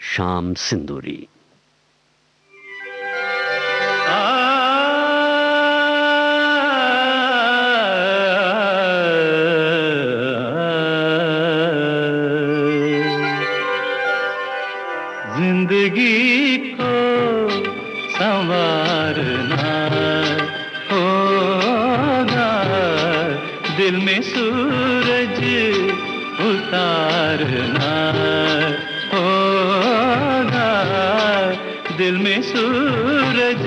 शाम सिंदूरी। जिंदगी को संवारना होगा, दिल में सूरज उतारना होगा, दिल में सूरज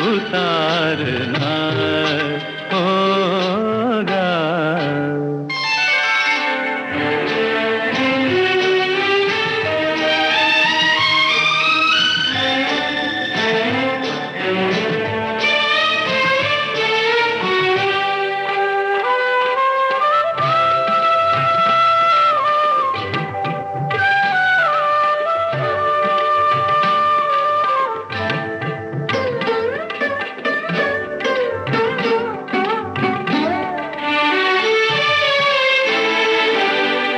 उतारना होगा।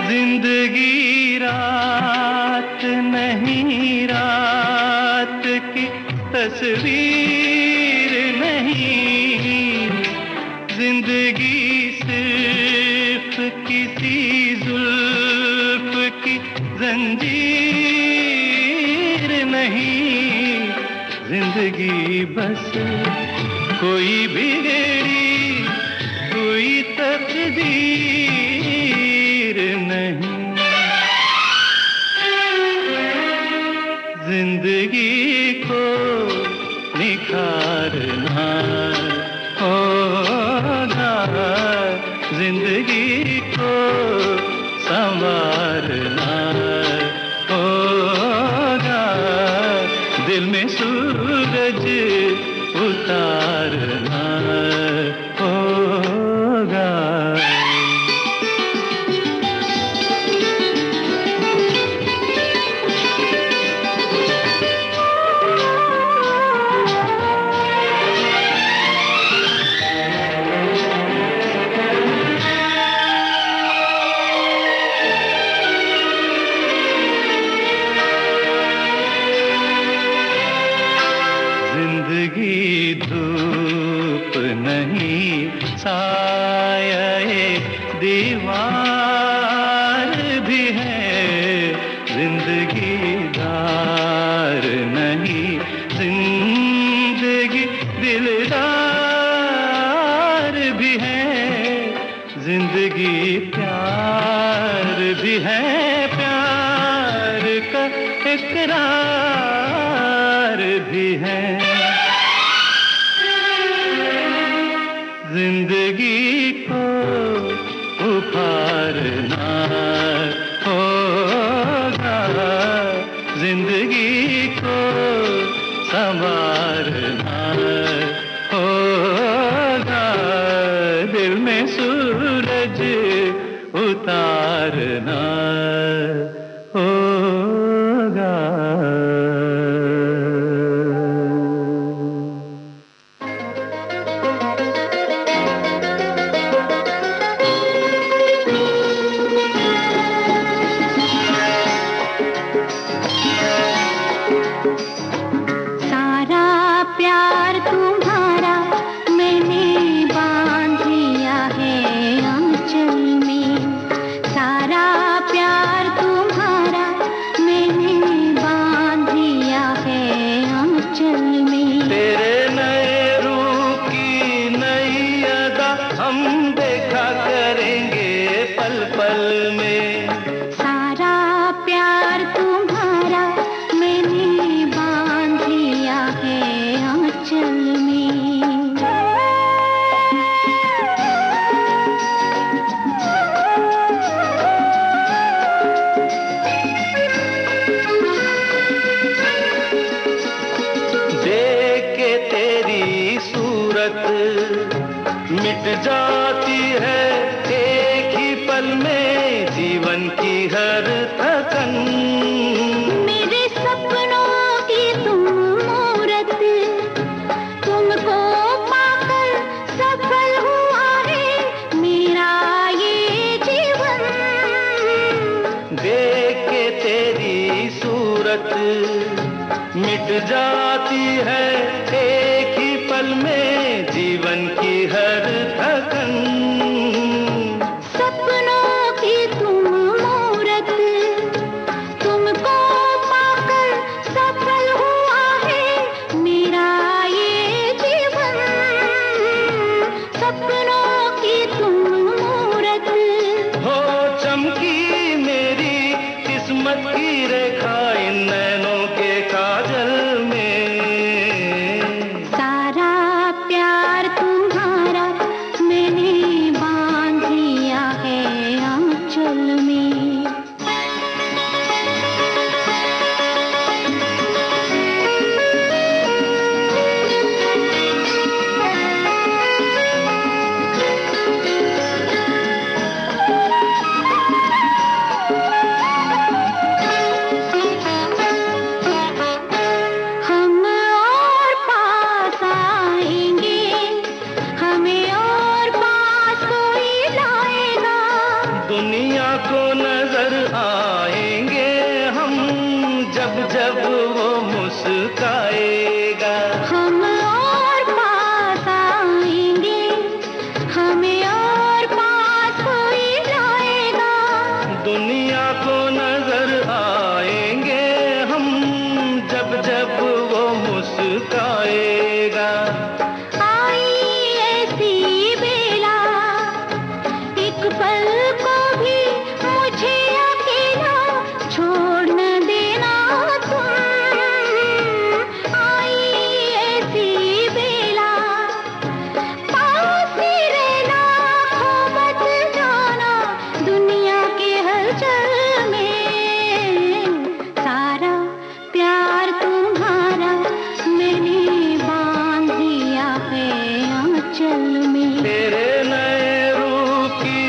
जिंदगी रात नहीं, रात की तस्वीर नहीं, जिंदगी सिर्फ किसी जुल्फ की जंजीर नहीं, जिंदगी बस कोई बिगड़ी कोई तकदीर नहीं, जिंदगी को निखारना होगा, जिंदगी को संवारना होगा, दिल में सूरज उतारना होगा। जिंदगी धूप नहीं, साया एक दीवार भी है, जिंदगी दार नहीं, जिंदगी दिलदार भी है, जिंदगी प्यार भी है, प्यार का इकरार भी है, जिंदगी को उभारना होगा, जिंदगी को संवारना होगा, दिल में सूरज उतारना होगा। सारा प्यार तुम्हारा मैंने बांध लिया है आंचल में, सारा प्यार तुम्हारा मैंने बांध लिया है आंचल में। तेरे नए रूप की नई अदा हम देखा करेंगे पल पल में, सारा प्यार तुम्हारा मैंने बांध लिया है आंचल में। देख के तेरी सूरत मिट जाती है एक ही पल में जीवन की हर थकन, मेरे सपनों की तुम मूरत, तुमको पाकर सफल हुआ है मेरा ये जीवन। देख के तेरी सूरत सूरत मिट जाती है एक ही पल में जीवन की हर थकन। सपनों की तुम मूरत, तुमको पाकर सफल हुआ है मेरा ये जीवन। सपनों की तुम मूरत हो चमकी मेरी किस्मत की रेखा इन नैनों के काजल में। सारा प्यार तुम्हारा मैंने बांध लिया है आंचल में। हम और पास आएंगे, हमें और पास कोई लाएगा। दुनिया को नजर आएंगे हम जब जब वो मुस्काएगा। हम और पास आएंगे, हमें और पास कोई लाएगा। दुनिया को नजर आएंगे हम जब जब वो मुस्काएगा। आई ऐसी बेला, एक पल को भी मुझे अकेला छोड़ न देना तुम। आई ऐसी बेला, पास ही रहना, खो मत जाना दुनिया के हलचल में। सारा प्यार तुम्हारा मैंने बांध दिया है आंचल में। तेरे नए रूप की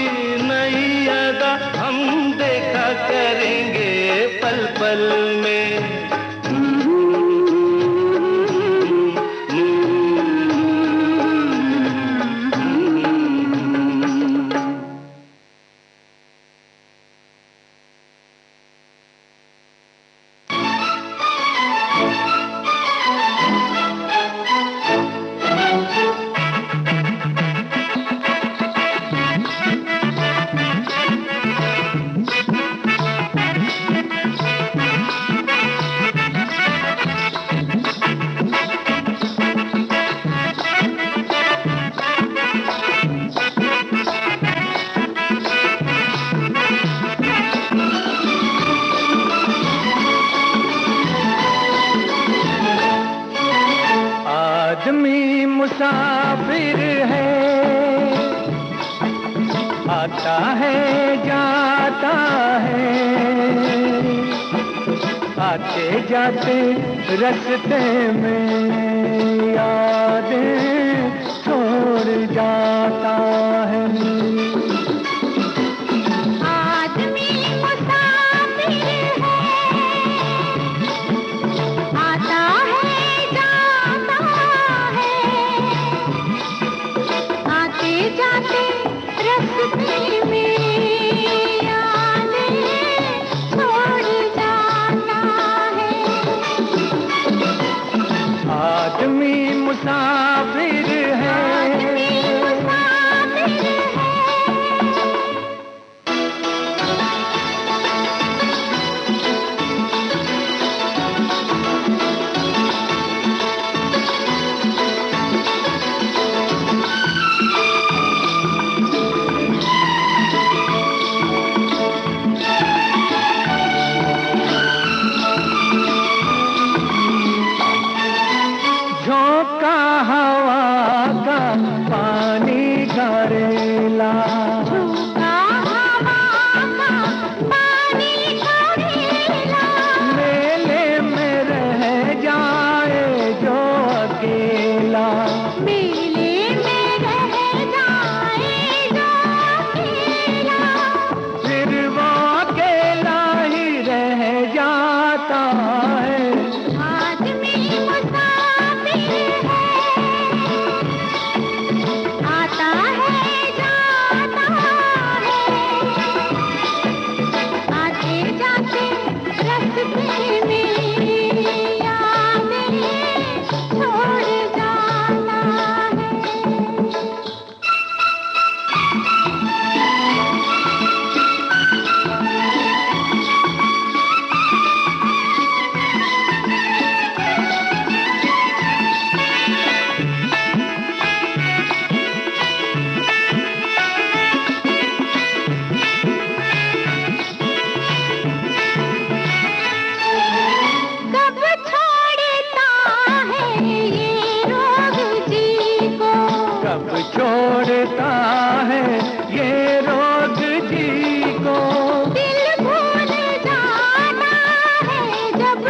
नई अदा हम देखा करेंगे पल पल में। आदमी मुसाफिर है, आता है जाता है, आते जाते रास्ते में यादें छोड़ जाता है। आदमी मुसाफिर है, आता है जाता है, आते जाते रास्ते में यादें छोड़ जाता है। आदमी मुसाफिर है, आदमी मुसाफिर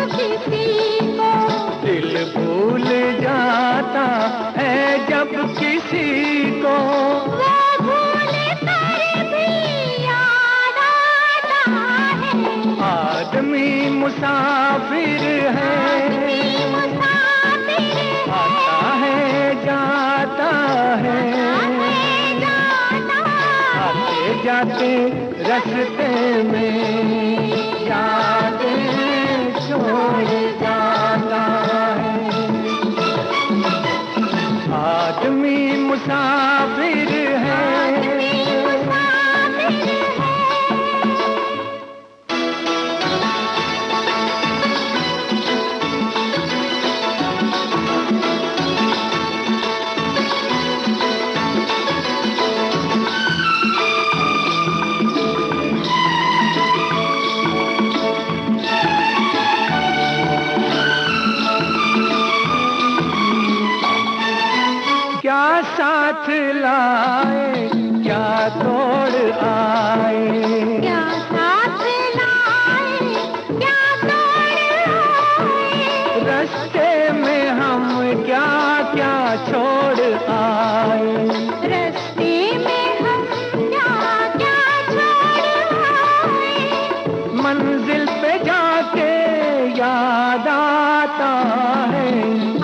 किसी को, दिल भूल जाता है जब किसी को, वो भूल कर भी याद आता है। आदमी मुसाफिर है, आता है जाता है, आते जाते रास्ते में यादें छोड़ जाता है। आदमी मुसाफिर है, क्या साथ लाए क्या तोड़ आए, क्या साथ लाए क्या तोड़ आए, रास्ते में हम क्या क्या छोड़ आए, रास्ते में हम क्या क्या छोड़ आए। मंजिल पे जाके याद आता है,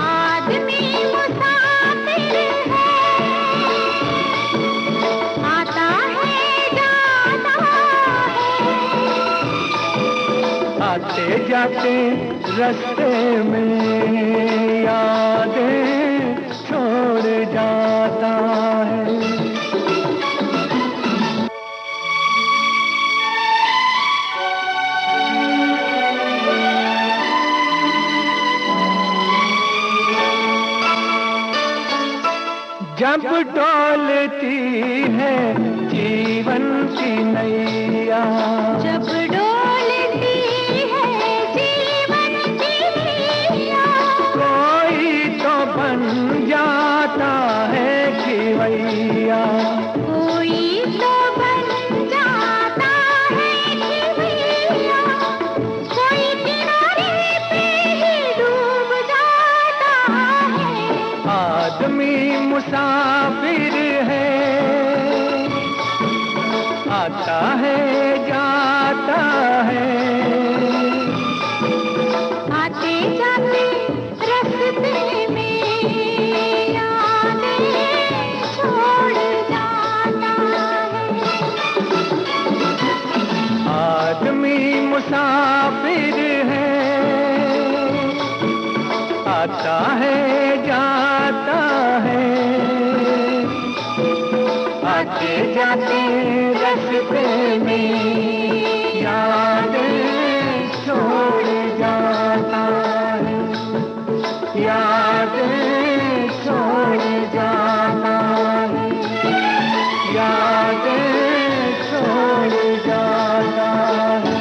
आदमी मुसाफिर है, आता है जाता है, आते जाते रास्ते में यादें छोड़ जाता है। जब डोलती है जीवन की नैया, जब डोलती है जीवन की नैया, कोई तो बन जाता है खिवैया, कोई तो बन जाता है खिवैया, कोई किनारे पे ही डूब जाता है। आदमी मुसाफिर है, आता है जाता है, आते जाते रास्ते में यादें छोड़ जाता है। आदमी मुसाफिर है, आता है जाता है, आते जाते रास्ते में यादें छोड़ जाता है, यादें छोड़ जाता है, यादें छोड़ जाता है।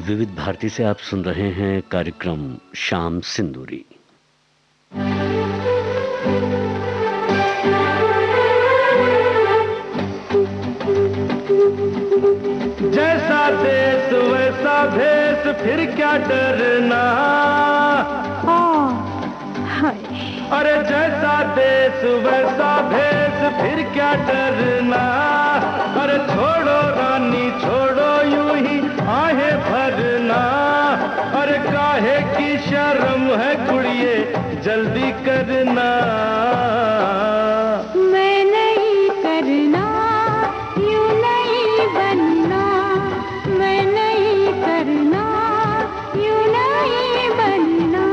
विविध भारती से आप सुन रहे हैं कार्यक्रम शाम सिंदूरी। जैसा देश वैसा भेष फिर क्या डरना, अरे जैसा देश वैसा भेष फिर क्या डरना, अरे छोड़ो रानी छोड़ो यूं ही आहें भरना, अरे काहे की शर्म है कुड़िए जल्दी करना। मैं नहीं करना यूं नहीं बनना, मैं नहीं करना यूं नहीं बनना।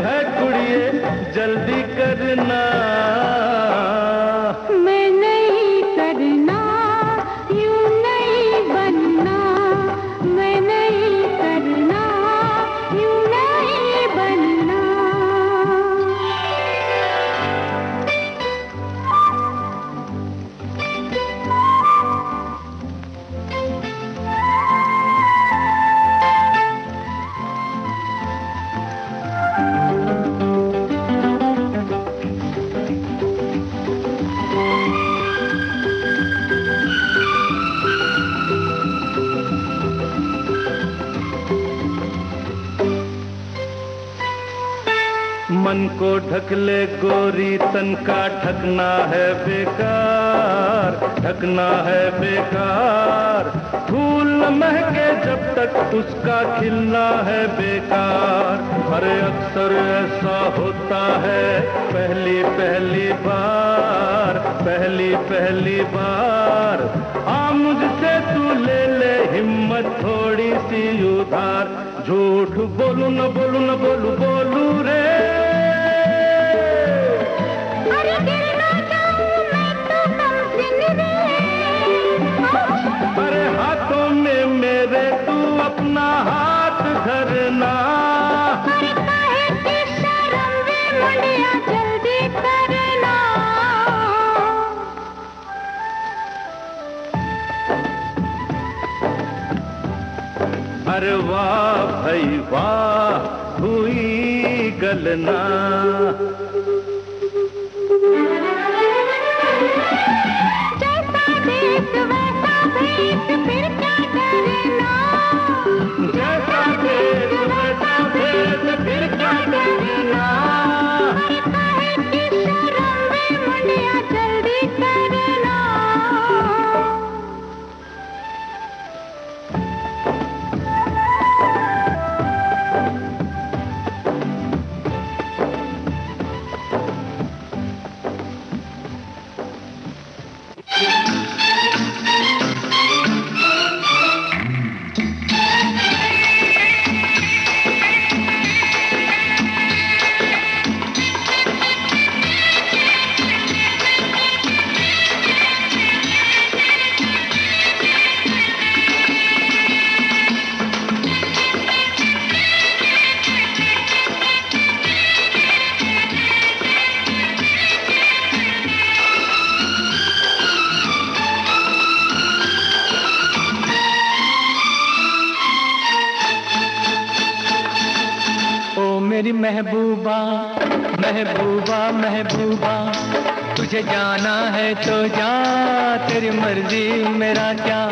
है कुड़िए जल्दी करना। मैं नहीं करना, यूं नहीं बनना, मैं नहीं करना, यूं नहीं बनना। मन को ढक ले गोरी तन का ढकना है बेकार, ढकना है बेकार। फूल न महके जब तक उसका खिलना है बेकार। अरे अक्सर ऐसा होता है पहली पहली बार, पहली पहली बार। आ मुझसे तू ले ले हिम्मत थोड़ी सी उधार। झूठ बोलू न बोलू न बोलू बोलू रे। अरे गिर ना जाऊं मैं तो कमसिन रे। अरे हाथों में मेरे तू अपना हाथ धरना। अरे काहे की शर्म वे मुंडिया जल्दी करना। अरे वाह भाई वाह हुई गलना। जैसा देश वैसा भेष फिर क्या डरना। जैसा भेद वैसा भेद फिर क्या डरना। अरे काहे की शर्म वे मुंडिया जल्दी करना। मेरी महबूबा महबूबा महबूबा, तुझे जाना है तो जा, तेरी मर्जी मेरा क्या।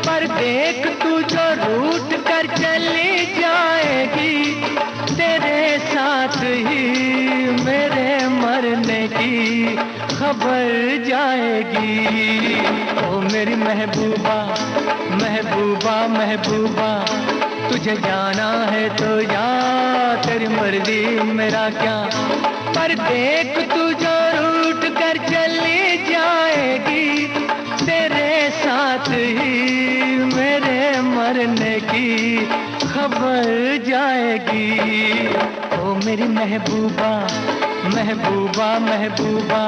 पर देख तू जो रूठ कर चली जाएगी, तेरे साथ ही मेरे मरने की खबर जाएगी। ओ मेरी महबूबा महबूबा महबूबा, तुझे जाना है तो जा, तेरी मर्जी मेरा क्या। पर देख तू जो रूठ कर चली जाएगी, तेरे साथ ही मेरे मरने की खबर जाएगी। ओ मेरी महबूबा महबूबा महबूबा,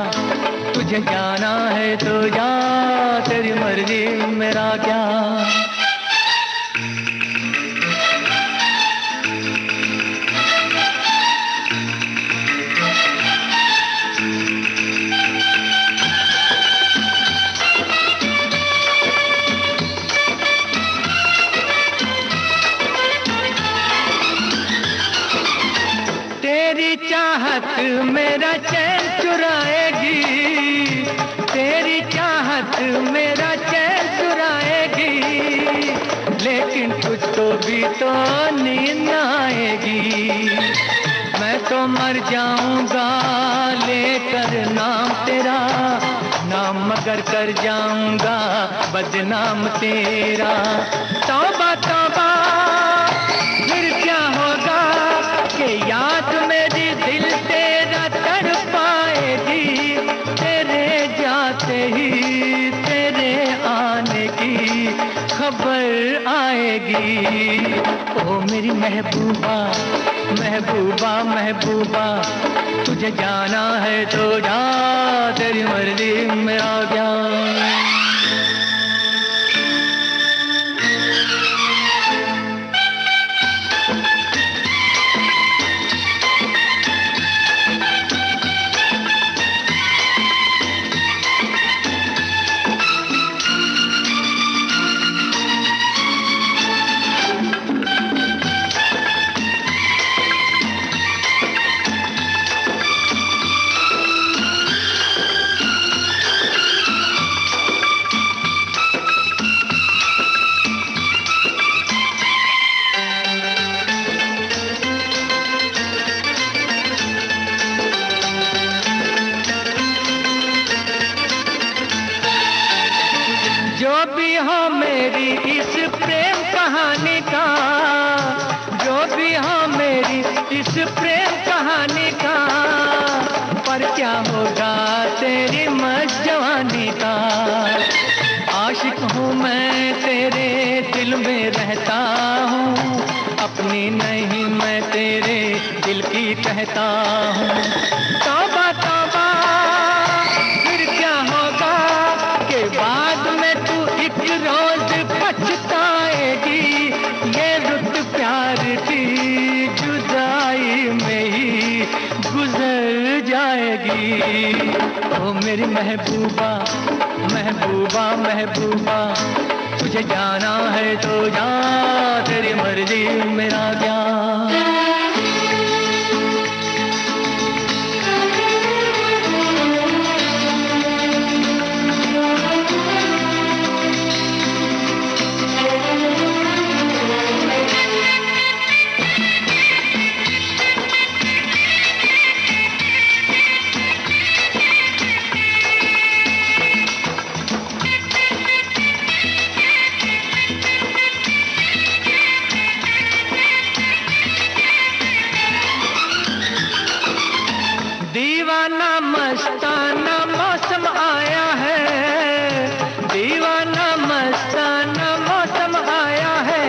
तुझे जाना है तो जा, तेरी मर्जी मेरा क्या। तेरी चाहत मेरा चैन चुराएगी, तेरी चाहत मेरा चैन चुराएगी, लेकिन तुझको भी तो नींद आएगी। मैं तो मर जाऊंगा लेकर नाम तेरा, नाम मगर कर जाऊंगा बदनाम तेरा। तौबा तौबा फिर क्या होगा कि याद मेरी दिल तेरा तड़पाएगी, तेरे जाते ही तेरे आने की खबर आएगी। ओ मेरी महबूबा महबूबा महबूबा तुझे जाना है तो जा, तेरी मर्जी मेरा क्या। जो भी हो मेरी इस प्रेम कहानी का, जो भी हो मेरी इस प्रेम कहानी का, पर क्या होगा तेरी मस्त जवानी का। आशिक हूँ मैं तेरे दिल में रहता हूँ, अपनी नहीं मैं तेरे दिल की कहता हूँ। तौबा तौबा फिर क्या होगा के बाद में तू एक रोज पछताएगी, ये रुत प्यार की जुदाई में ही गुजर जाएगी। ओ मेरी महबूबा महबूबा महबूबा तुझे जाना है तो जा, तेरी मर्जी मेरा क्या। दीवाना मस्ताना मौसम आया है, दीवाना मस्ताना मौसम आया है,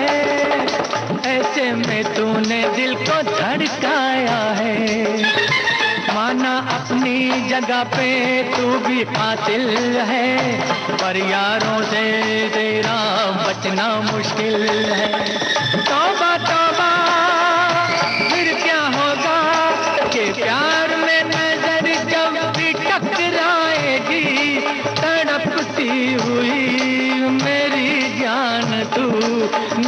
ऐसे में तूने दिल को धड़काया है। माना अपनी जगह पे तू भी कातिल है, पर यारों से तेरा बचना मुश्किल है। तौबा तौबा फिर क्या होगा कि प्यार में नजर जब भी टकराएगी, तड़पती हुई मेरी जान तू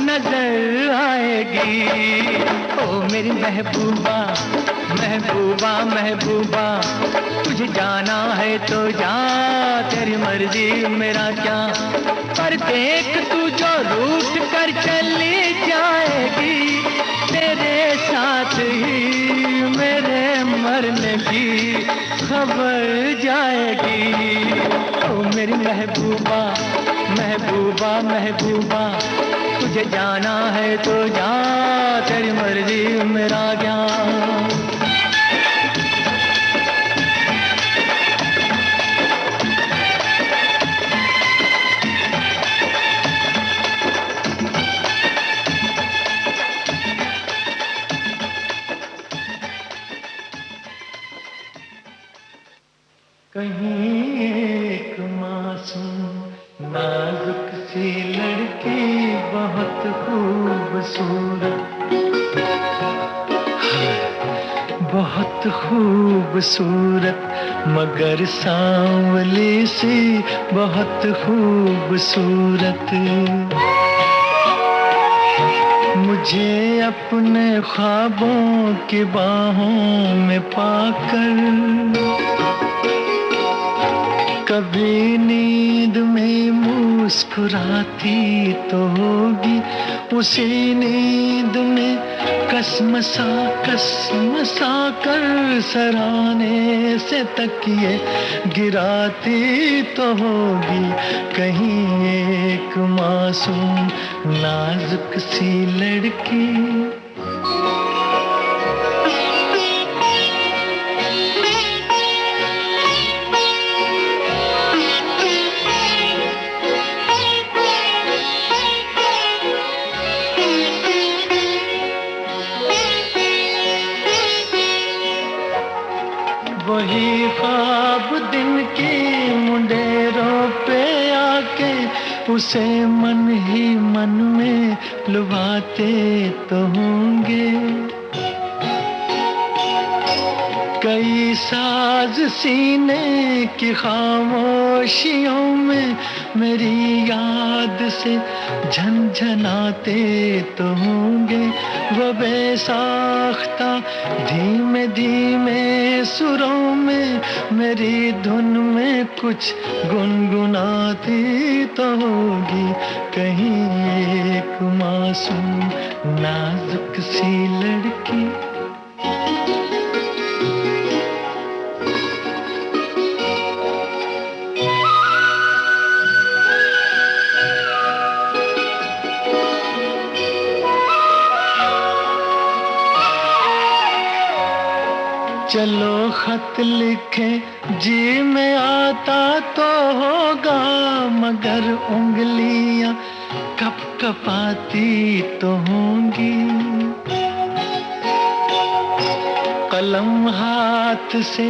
नजर आएगी। ओ मेरी महबूबा महबूबा महबूबा तुझे जाना है तो जा, तेरी मर्जी मेरा क्या। पर देख तू जो रूठ कर चली जाएगी, तेरे साथ ही मेरे मरने की खबर जाएगी। ओ मेरी महबूबा महबूबा महबूबा तुझे जाना है तो जा, तेरी मर्जी मेरा क्या। कहीं एक मासूम नाजुक सी लड़की बहुत खूबसूरत, बहुत खूबसूरत मगर सांवली सी बहुत खूबसूरत। मुझे अपने ख्वाबों की बाहों में पाकर कभी नींद में मुस्कुराती तो होगी, उसी नींद में कसमसा कर सराने से तकिए गिराती तो होगी। कहीं एक मासूम नाजुक सी लड़की वही ख्वाब दिन की मुंडेरों पे आके उसे मन ही मन में लुभाते तो होंगे। कई साज सीने की खामोशियों में मेरी याद से झनझनाते तो होंगे। वो बेसाख्ता धीमे धीमे सुरों में मेरी धुन में कुछ गुनगुनाती तो होगी। कहीं एक मासूम नाजुक सी लड़की चलो खत लिखे जी में आता तो होगा, मगर उंगलियां कपकपाती तो होंगी। कलम हाथ से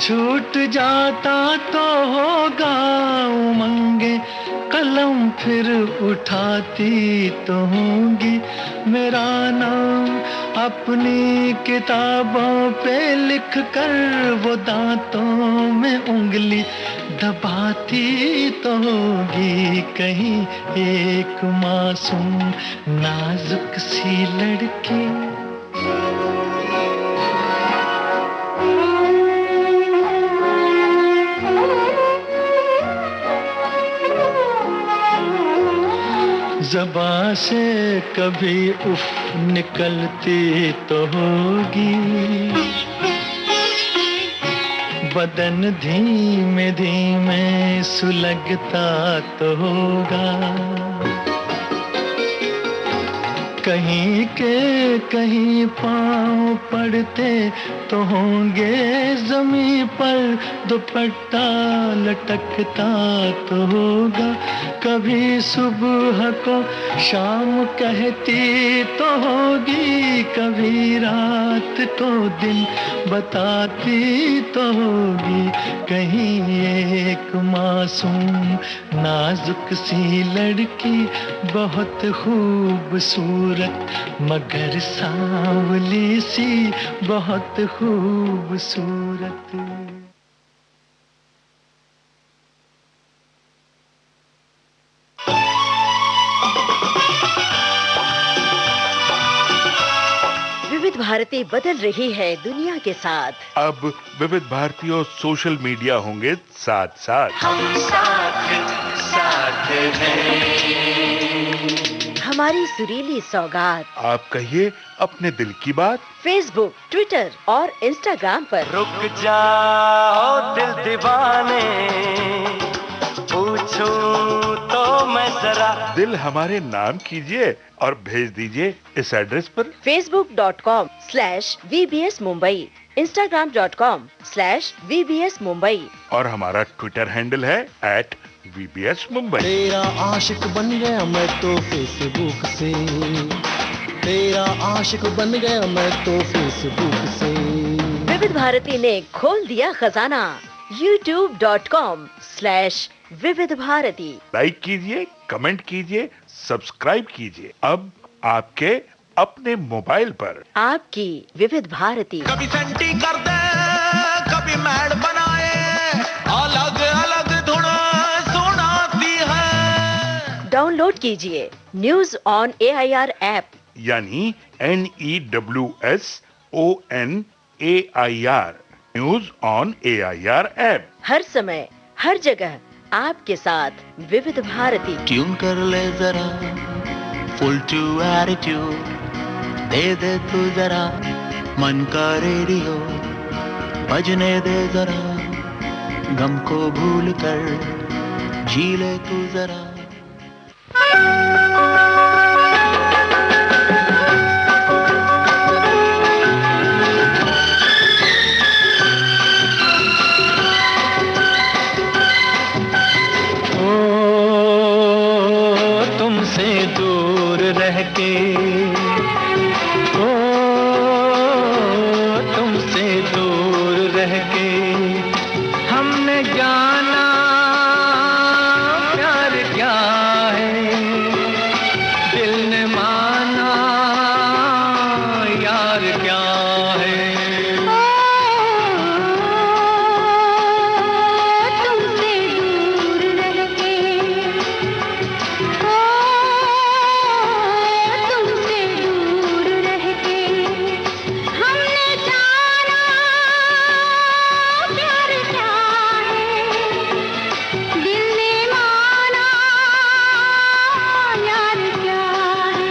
छूट जाता तो होगा, उमंगे कलम फिर उठाती तो होंगी। मेरा नाम अपनी किताबों पे लिख कर वो दांतों में उंगली दबाती तो होगी। कहीं एक मासूम नाजुक सी लड़की ज़बां से कभी उफ निकलती तो होगी। बदन धीमे धीमे सुलगता तो होगा। कहीं के कहीं पाँव पड़ते तो होंगे, ज़मीं पर दुपट्टा लटकता तो होगा। कभी सुबह को शाम कहती तो होगी, कभी रात को दिन बताती तो होगी। कहीं एक मासूम नाजुक सी लड़की बहुत खूबसूरत मगर सांवली सी बहुत खूबसूरत। विविध भारती बदल रही है दुनिया के साथ। अब विविध भारती और सोशल मीडिया होंगे साथ साथ। हम साथ साथ हैं। हमारी सुरीली सौगात आप कहिए अपने दिल की बात। फेसबुक, ट्विटर और इंस्टाग्राम पर। रुक जाओ दिल दीवाने, पूछूं तो मैं जरा। दिल हमारे नाम कीजिए और भेज दीजिए इस एड्रेस पर। facebook.com/VBS Mumbai, Instagram.com/VBS Mumbai और हमारा ट्विटर हैंडल है @VBS Mumbai। तेरा आशिक बन गया मैं तो फेसबुक से, तेरा आशिक बन गया मैं तो फेसबुक से। विविध भारती ने खोल दिया खजाना। youtube.com/विविध भारती। लाइक कीजिए, कमेंट कीजिए, सब्सक्राइब कीजिए। अब आपके अपने मोबाइल पर आपकी विविध भारती। कभी सेंटी कर दे, कभी मैड बनाए, अलग अलग धुन सुनाती है। डाउनलोड कीजिए न्यूज ऑन AIR ऐप, यानी NEWSONAIR news on AIR app. हर समय हर जगह आपके साथ विविध भारती। ट्यून कर ले जरा फुल टू एटीट्यूड, दे दे तू जरा मन का रेडियो, बजने दे जरा गम को भूल कर, जी ले तू जरा। तुमसे दूर रह के क्या है। तुमसे दूर रह के, तुमसे दूर रह के हमने जाना प्यार क्या है, दिल ने माना यार क्या है।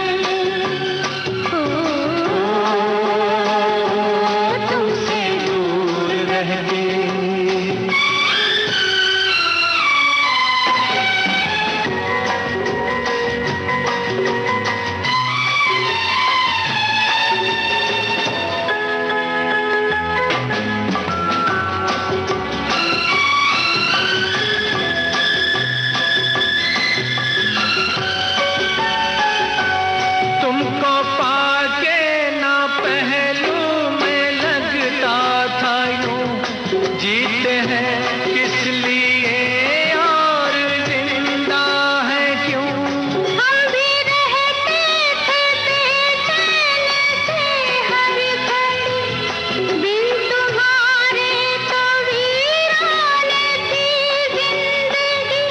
तुमसे दूर रह के तुमको पाके ना पहलू में लगता था यूं, जीते हैं किस लिए और जिंदा है क्यों। हम भी रहते थे बेचैन से हर घड़ी, बिन तुम्हारे तो वीरान थी जिंदगी,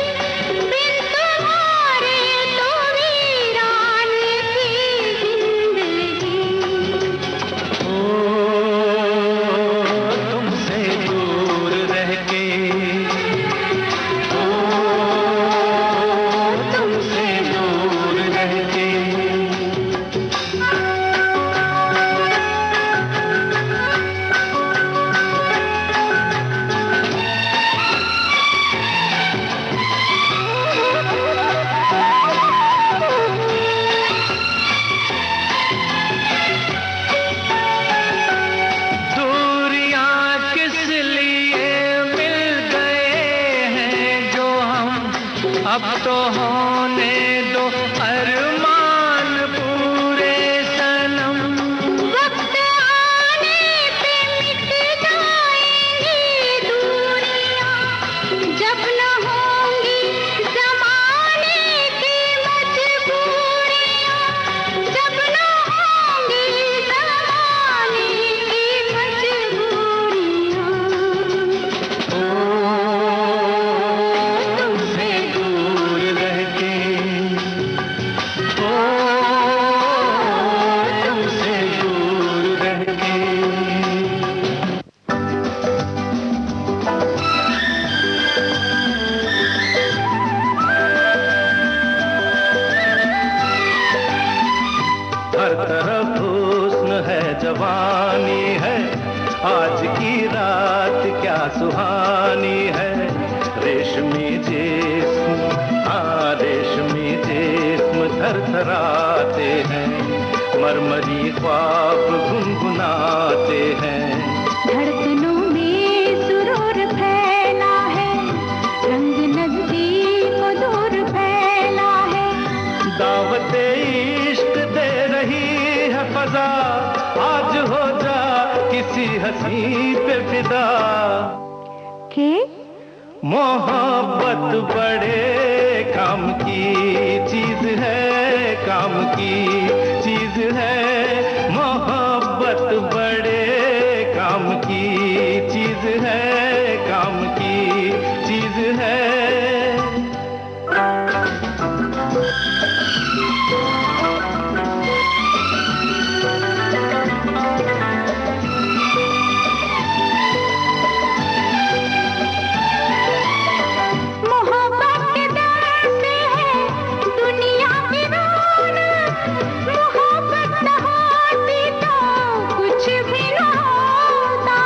बिन तुम्हारे तो वीरान थी जिंदगी। तुमसे दूर रह के, तुमसे दूर रह के दूरियां किस लिए मिल गए हैं जो हम, अब तो होने दो अरमान पूरे सनम। वक्त आने पे मिट जाएंगी दूरियां, जब न होंगी ज़माने की मजबूरियां, जब न होंगी ज़माने की मजबूरियां। तुमसे दूर रह के, तुमसे दूर रह के हर तरफ हुस्न है, जवानी है, आज की रात क्या सुहानी है। रेशमी जिस्म, हाँ रेशमी जिस्म थरथराते हैं, मरमरी ख्वाब गुनगुनाते हैं। धड़कनों में सुरूर फैला है, रंग नजदीक दूर फैला है। दावत इश्क दे रही है फजा, आज हो जा किसी हंसी पे फिदा। के मोहब्बत बड़े काम की चीज है, काम की चीज है। मोहब्बत बड़े काम की चीज है, काम की चीज है। मोहब्बत के दर से है दुनिया की रौनक, मोहब्बत न होती तो कुछ भी न होता।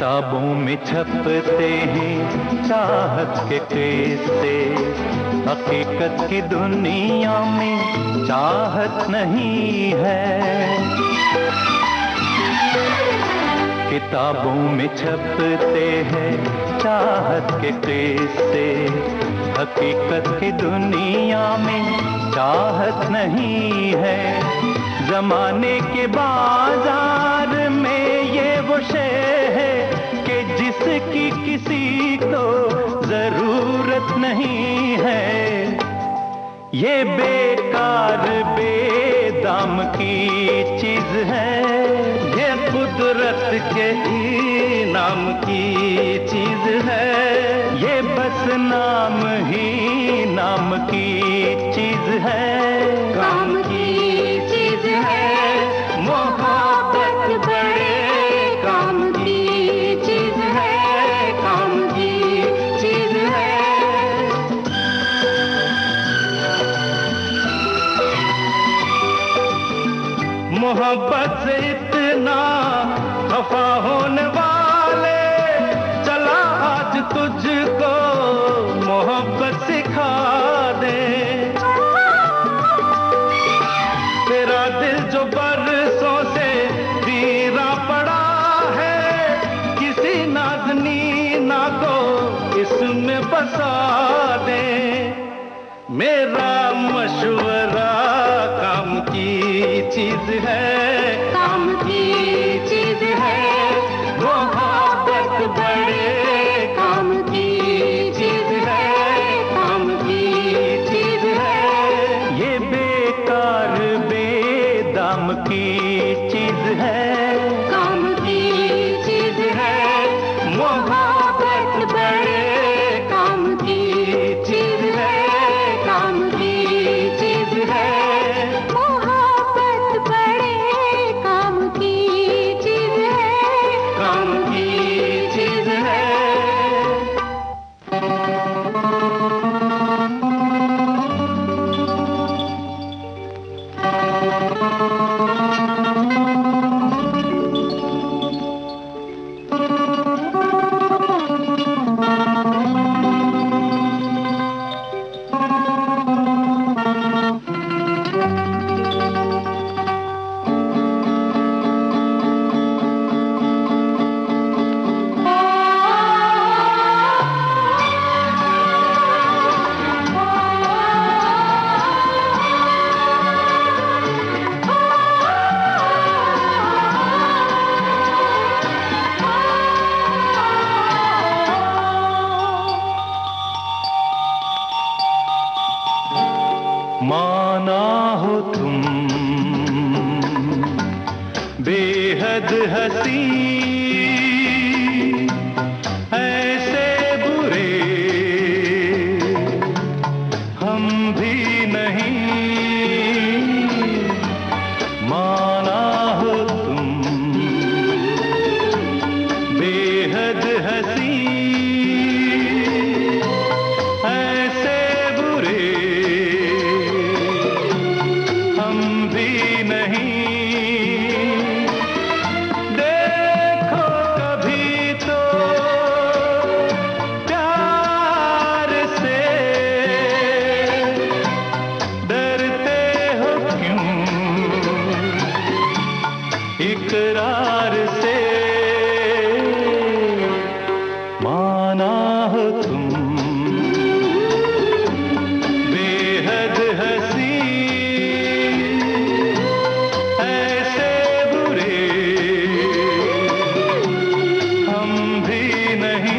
किताबों में छपते हैं चाहत के किस्से, हकीकत की दुनिया में चाहत नहीं है। किताबों में छपते हैं चाहत के किस्से, हकीकत की दुनिया में चाहत नहीं है। जमाने के बाजार में ये वो शय है कि जिसकी किसी को जरूरत नहीं है। ये बेकार बेदाम की चीज है, ये कुदरत के इनाम की चीज है। ये बस नाम ही नाम की चीज है, काम की चीज है। मोहब्बत बड़े काम की चीज है, काम की चीज है। मोहब्बत से इतना खफा होने वाले, चला आज तुझको मोहब्बत सिखा दे। तेरा दिल जो बरसों से पीरा पड़ा है, किसी नाज़नीना को इसमें बसा दे। मेरा मशवरा काम की चीज है, काम की चीज है। मोहब्बत बड़े काम की चीज है, काम की चीज है। ये बेकार बेदाम की चीज है, काम की चीज है। मोहब्बत बड़े काम की चीज है, काम की चीज है। मोहब्बत बड़े काम की चीज है, काम की चीज है। माना हो तुम बेहद हंसी, ऐसे बुरे हम भी नहीं। माना हो तुम बेहद हंसी, ऐसे बुरे हम भी नहीं। देखो कभी तो प्यार से, डरते हो क्यों इकरार से। माना हो तुम बेहद हंसी, ऐसे बुरे हम भी नहीं।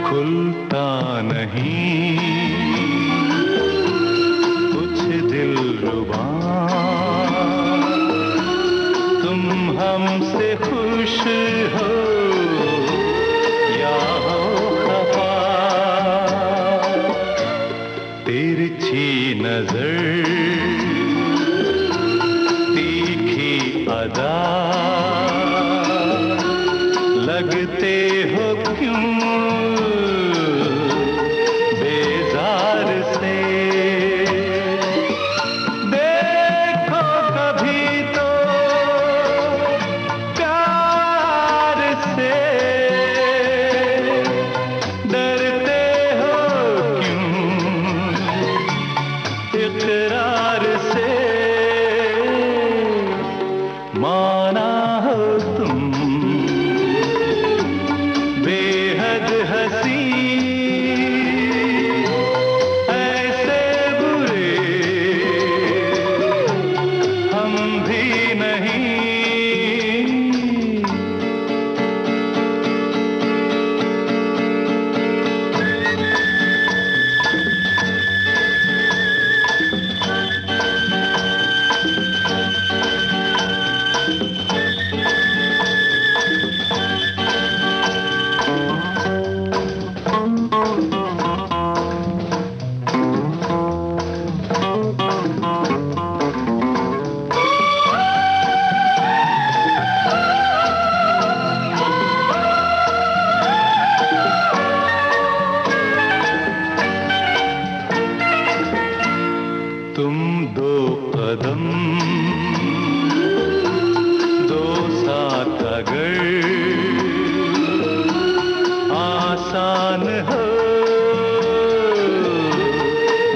खुलता नहीं कुछ दिलरुबा, तुम हमसे खुश हो नजर तीखी अदा लगते हो क्यों बेजार से देखो कभी तो प्यार से डरते हो क्यों इकरार से माना हो तुम बेहद हंसी ऐसे बुरे हम भी नहीं तुम दो कदम दो साथ अगर आसान हो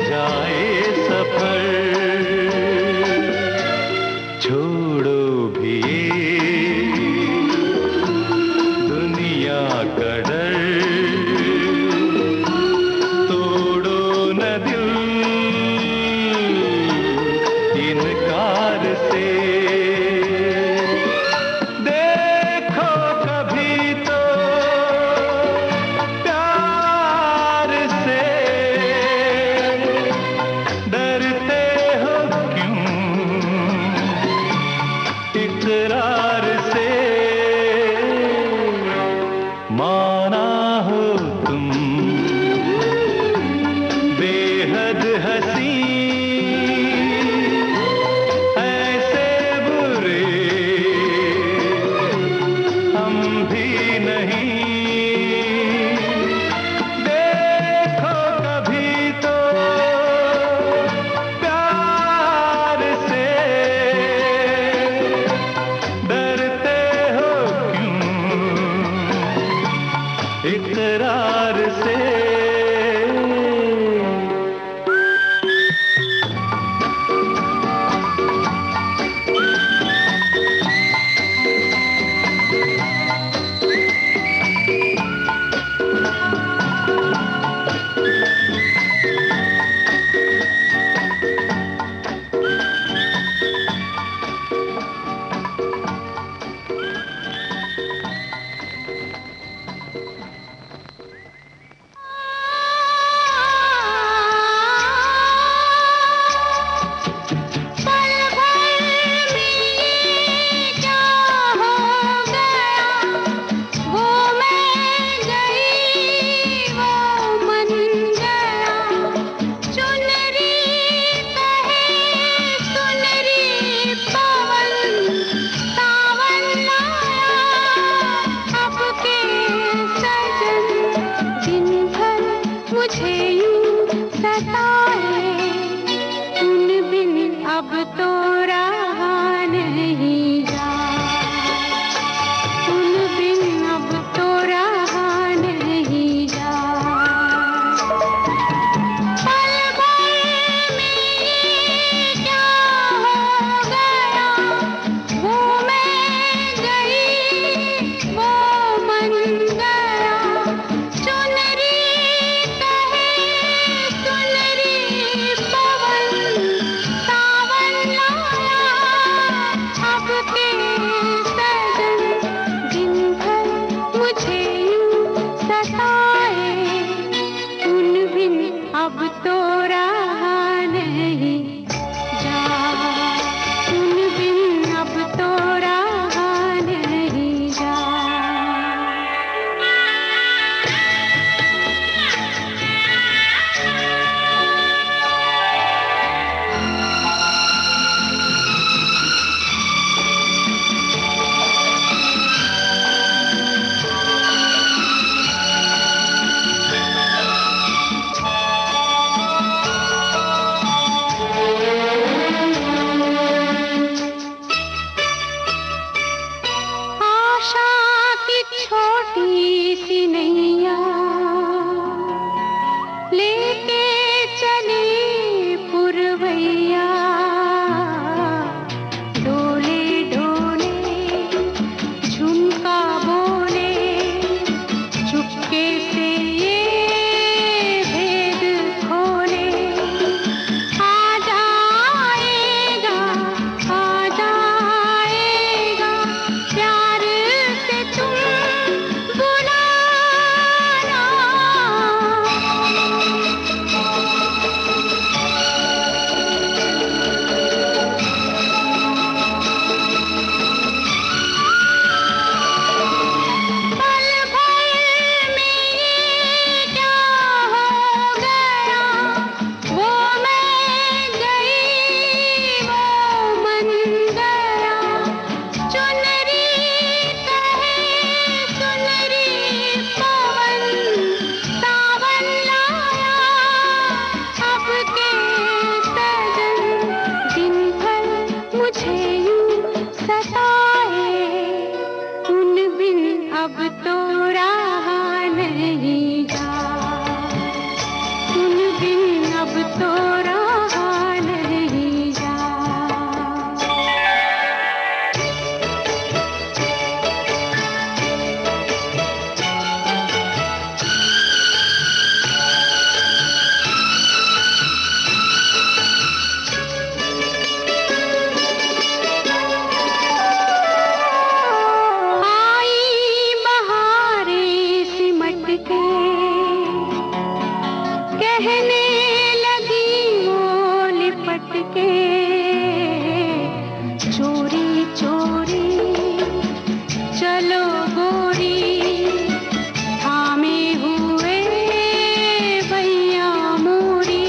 जाए सफर छोड़ो भी ये दुनिया का डर तोड़ो न दिल इनकार से देखो कभी तो प्यार से डरते हो क्यों इकरार से माना हो तुम बेहद हंसी ऐसे बुरे हम भी नहीं देखो कभी तो प्यार से डरते हो क्यों इकरार से आशा की छोटी सी नैया लेके चली पुरवैया, डोले डोले झुमका बोले, चुपके से ये भेद खोले। आ जाएगा प्यार से तुम बुलाना। पल भर में ये क्या हो गया, वो मैं गई वो मन गया। चुनरी कहे सुनरी पवन, सावन लाया अब के सजन। दिन भर मुझे यूं सताए, उन बिन अब तो रहा नहीं जा, उन बिन अब तो रहा नहीं जा। आई बहारें सिमट के, कहने लगी वो लिपट के। चोरी चोरी चलो गोरी, थामे हुए भैया मोरी।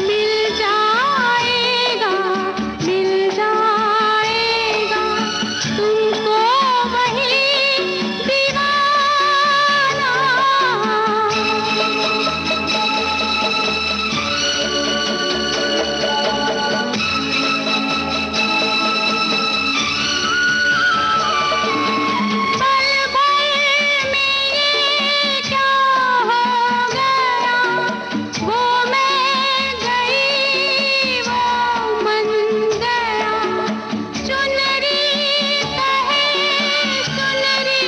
मिल जाएगा तुमको वही दीवाना। पल भर में ये क्या हो गया, वो मैं गई वो मन गया। चुनरी कहे सुनरी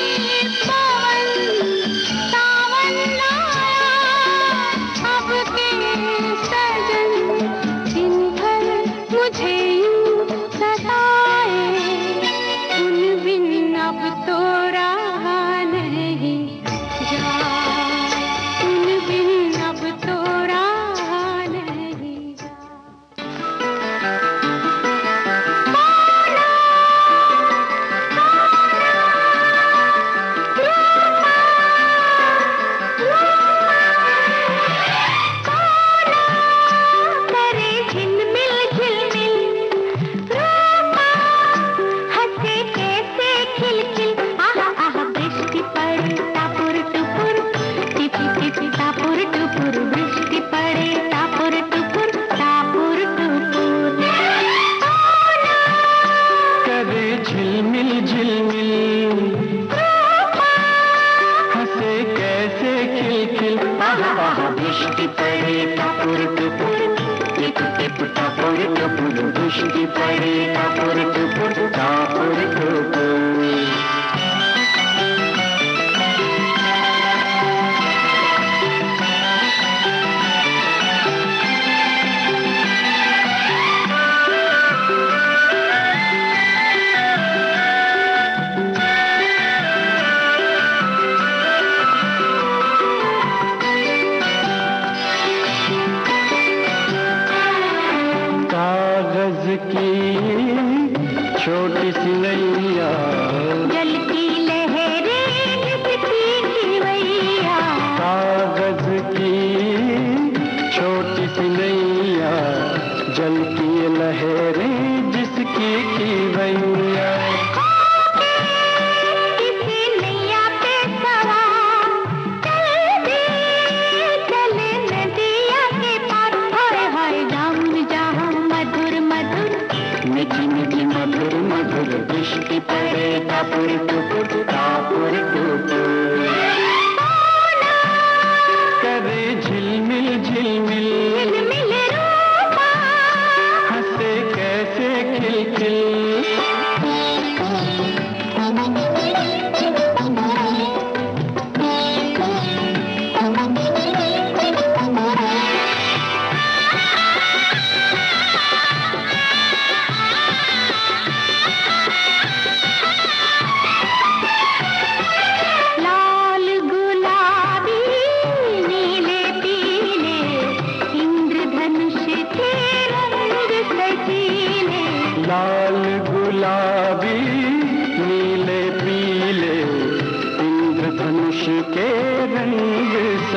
पवन, सावन लाया अब के सजन। दिन भर मुझे यूं सताए, उन बिन अब तो रहा नहीं जा, उन बिन अब तो रहा नहीं जा। करे झिलमिल झिलमिल रूपा, हंसे कैसे खिलखिल। आहा आहा वृष्टि पड़े टापुर टुपुर, टिपी टिपी टापुर टुपुर। वृष्टि पड़े टापुर टुपुर, टापुर टुपुर। करे झिलमिल झिलमिल, हंसे कैसे खिलखिल। आहा आहा वृष्टि पड़े टापुर टुपुर, टिप टिप टापुर टुपुर। वृष्टि पड़े टापुर टुपुर, टापुर टुपुर। कागज की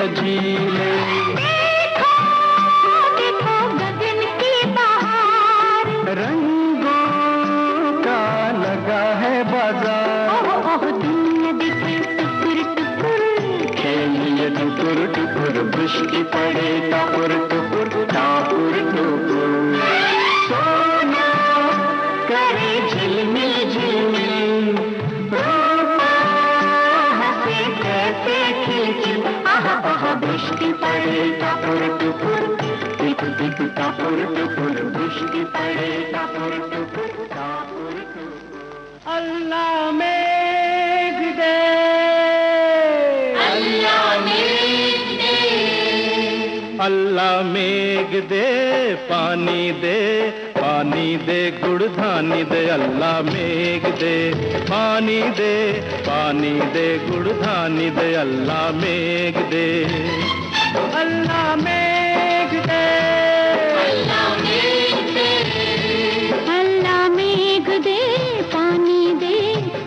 झीले। देखो देखो गगन की बहार, रंगों का लगा है बाजार। ओह ओह दुनिया देखे टुकुर टुकुर, खेलिए टुकुर टुकुर, वृष्टि पड़े टापुर टुकुर टापुर टुकुर। सोना करे झिलमिल झिलमिल, रूपा हंसे कैसे खिलखिल। आहा आहा वृष्टि पड़े टापुर टुकुर, टिप टिप टापुर टुकुर, वृष्टि पड़े टापुर टुकुर टापुर टुकुर। अल्लाह मेघ दे, अल्लाह मेघ दे, पानी दे, पानी दे गुड़ धानी दे। अल्लाह मेघ दे, पानी दे, पानी दे गुड़ धानी दे। अल्लाह मेघ दे, अल्लाह मेघ दे, अल्लाह मेघ दे, पानी दे,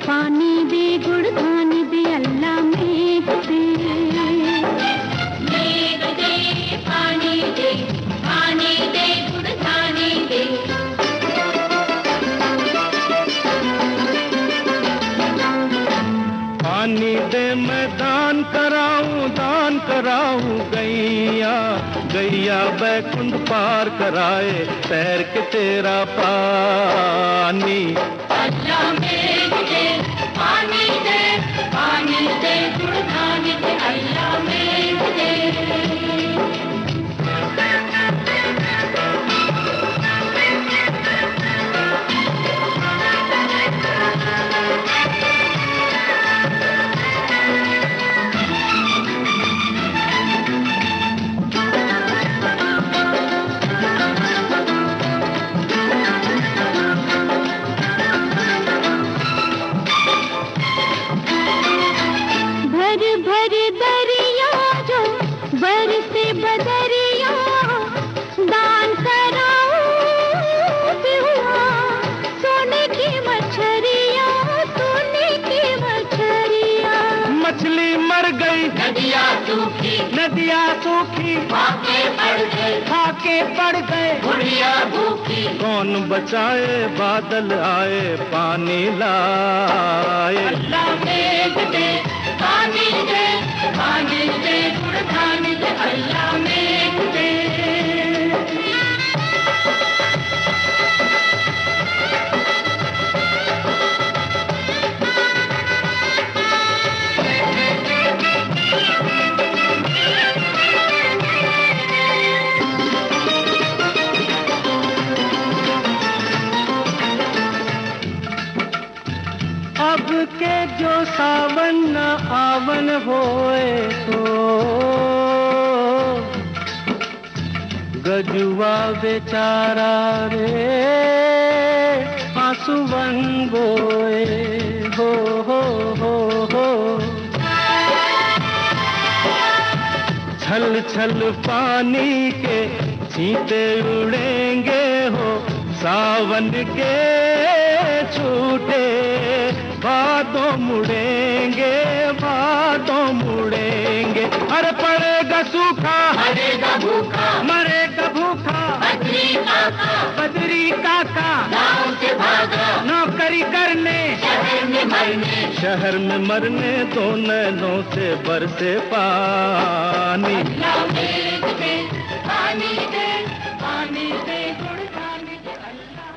पानी दे गुड़ धानी दे। अल्लाह मेघ दे, मेघ दे, पानी दे, पानी दे गुड़ धानी दे। पानी दे मैं दान कराऊं गैया, गैया बैकुंठ पार कराए तैर के तेरा पानी। अल्लाह मेघ दे, पानी दे, पानी दे गुड़ धानी दे। अल्लाह मेघ दे। भर भर दरिया जो बरसे बदरिया, दान कराऊं पिहुआ सोने की मछरिया, सोने की मछरिया। मछली मर गई, नदिया सूखी, नदियाँ सूखी, फाके पड़ गए, फाके पड़ गए। बुढ़िया भूखी। कौन बचाए, बादल आए पानी लाए। अल्लाह मेघ दे, पानी दे, पानी दे गुड़ धानी दे। अल्लाह मेघ दे। अब के जो सावन न आवन होए तो, गजुआ बेचारा रे आंसुवन बोए। हो हो हो हो, छल छल पानी के छींटे उड़ेंगे हो, सावन के छूटे बादों मुड़ेंगे, बादों मुड़ेंगे। अरे पड़ेगा सूखा, मरेगा भूखा, मरेगा भूखा, बद्री काका, बद्री काका गाँव से भागा, नौकरी करने, शहर में मरने। शहर में मरने, दो नैनों से बरसे पानी। अल्लाह मेघ दे, पानी दे, पानी दे गुड़ धानी दे। अल्लाह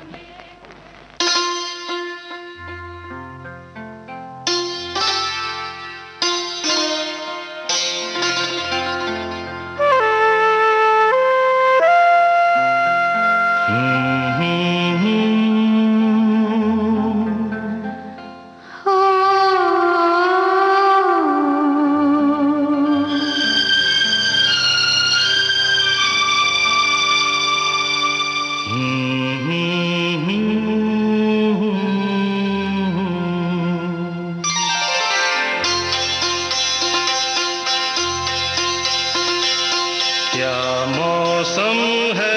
क्या मौसम है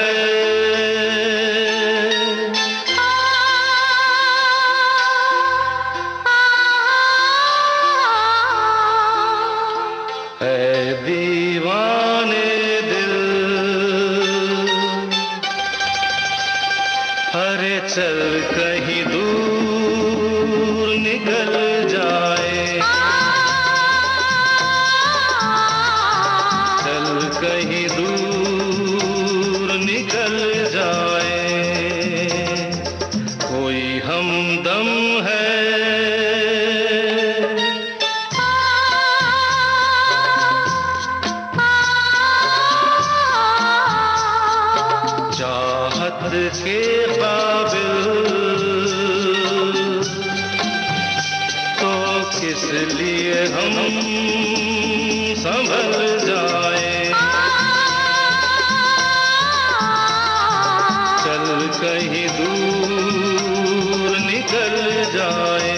इसलिए हम संभल जाए, चल कहीं दूर निकल जाए।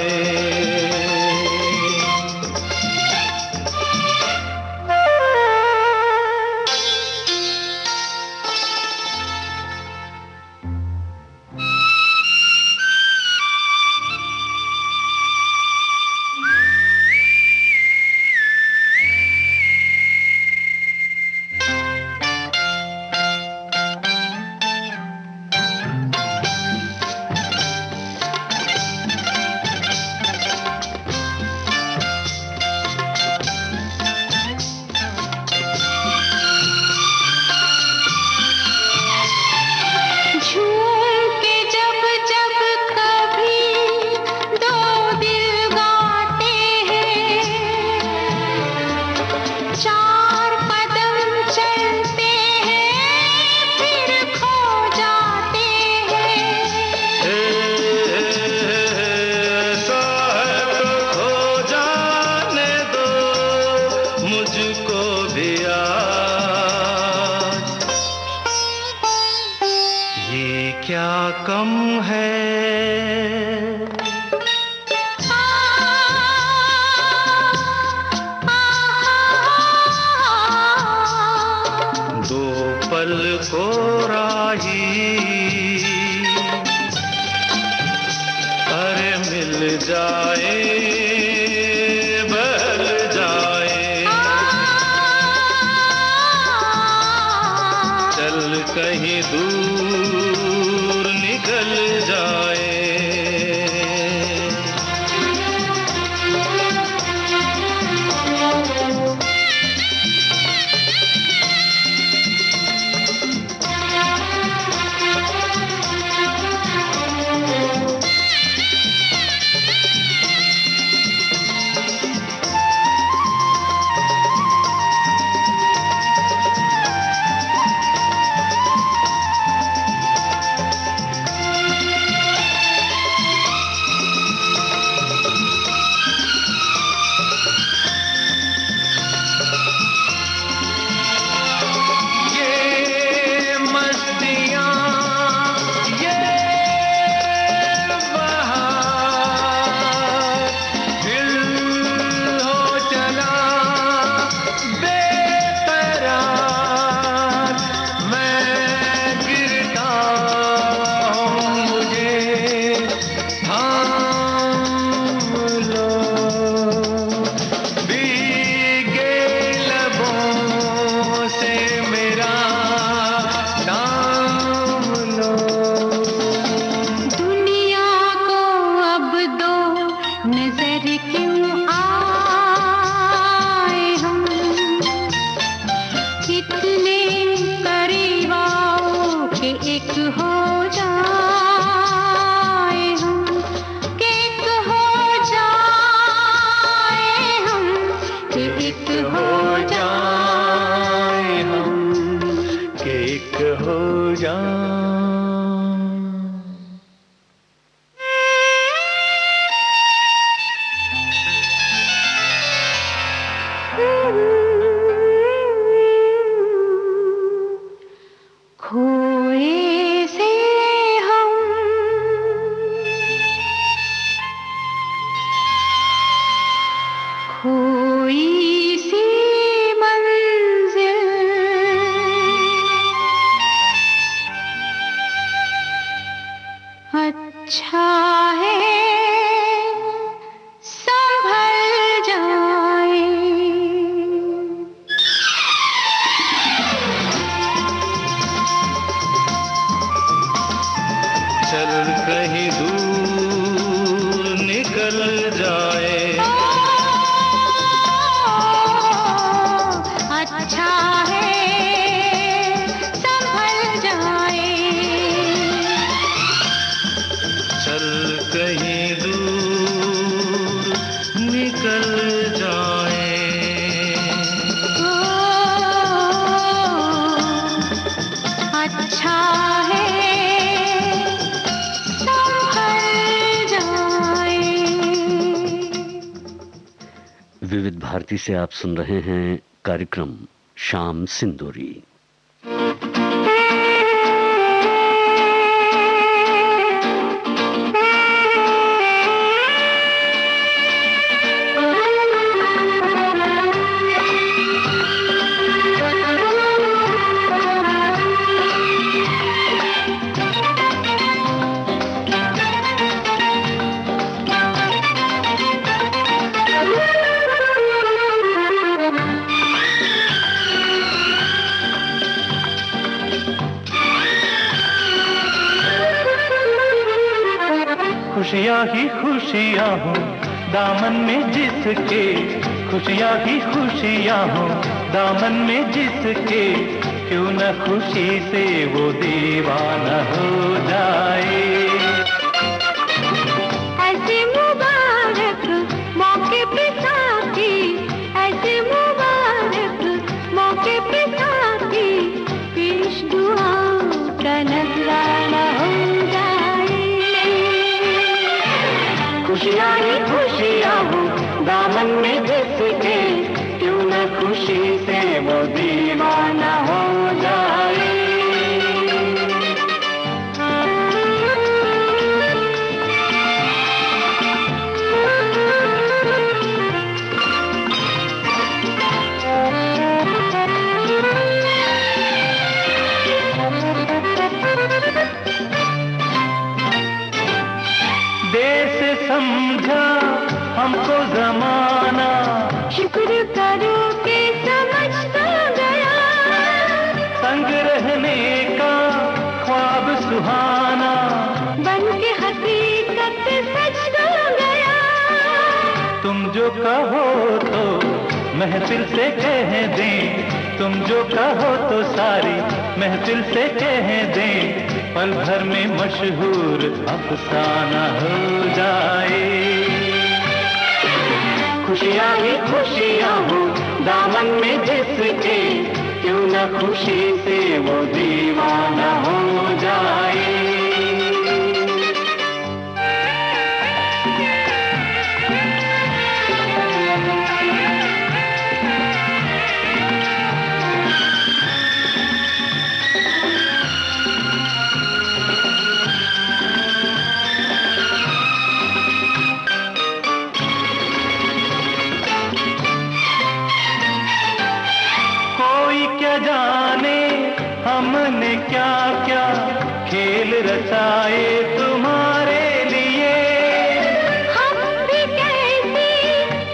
विविध भारती से आप सुन रहे हैं कार्यक्रम शाम सिंदूरी। खुशियाँ ही खुशियाँ हो दामन में जिसके, खुशियाँ ही खुशियाँ हो दामन में जिसके, क्यों न खुशी से वो दीवाना हो जाए। ऐसे मुबारक मौके पे साथी, ऐसे मुबारक मौके पे साथी, पेश दुआओं का नजराना हो जाए। खुशियाँ ही खुशियाँ हो दामन में जिसके, क्यों न खुशी से वो दीवाना हो जाए। समझा हमको जमाना, शुक्र करो कि समझ तो गया, संग रहने का ख्वाब सुहाना, बन के हकीकत सच तो गया। तुम जो कहो तो महफिल से कह दें, तुम जो कहो तो सारी महफिल से कह दें, पल भर में मशहूर अफसाना हो जाए। खुशियाँ ही खुशियाँ हो दामन में जिसके, क्यों न खुशी से वो दीवाना हो जाए। जाने हमने क्या क्या खेल रचाए तुम्हारे लिए, हम भी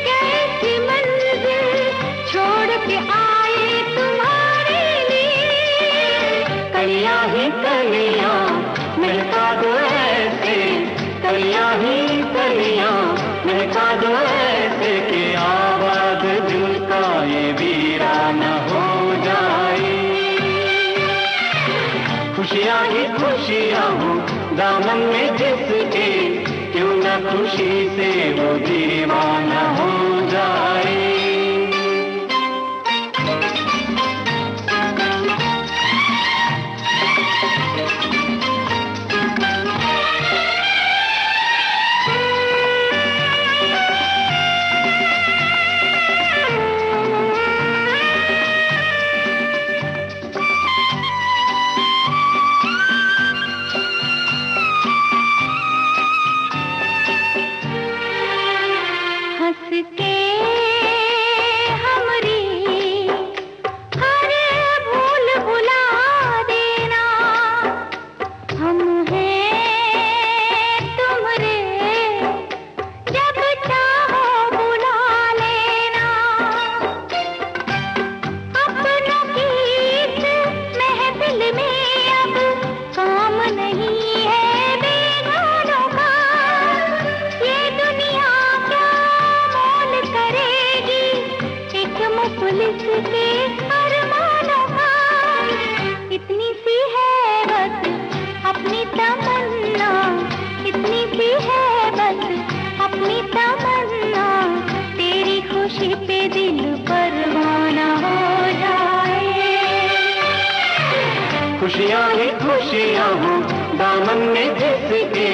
कैसी मंजिल छोड़ के आए तुम्हारे लिए। कलियां ही कलियां महका दो ऐसे, कलियां ही कलियां महका दो ऐसे, कि आबाद दिल का ये वीराना हो जाए। खुशियाँ ही खुशियाँ हो दामन में जिसके, क्यों न खुशी से वो दीवाना हो जाए। खुशियाँ ही खुशियाँ हो दामन में जिसके,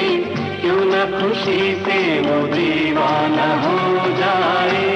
क्यों न खुशी से वो दीवाना हो जाए।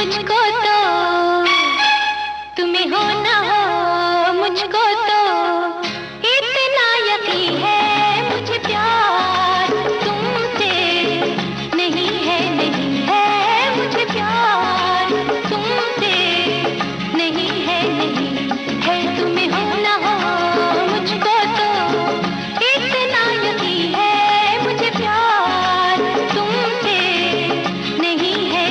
मुझको तो तुम्हें हो ना हो मुझको तो इतना यकीन है मुझे प्यार तुमसे नहीं है मुझे प्यार तुमसे नहीं है तुम्हें हो ना हो मुझको तो इतना यकीन है मुझे प्यार तुमसे नहीं है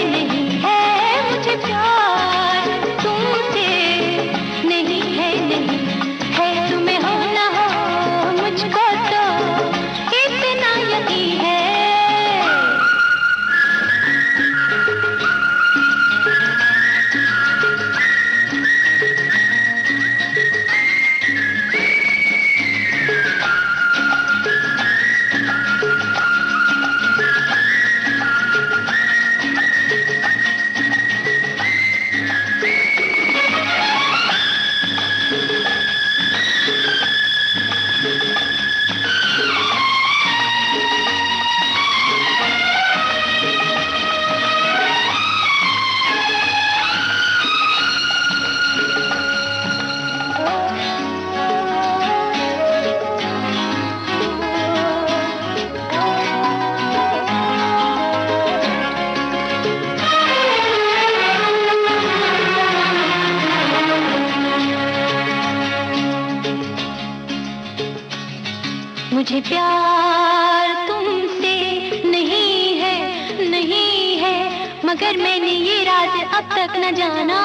मुझे प्यार तुमसे नहीं है तुम्हें हो ना हो मुझको तो इतना यकीन है। मुझे प्यार तुमसे नहीं है मगर मैंने ये राज अब तक न जाना।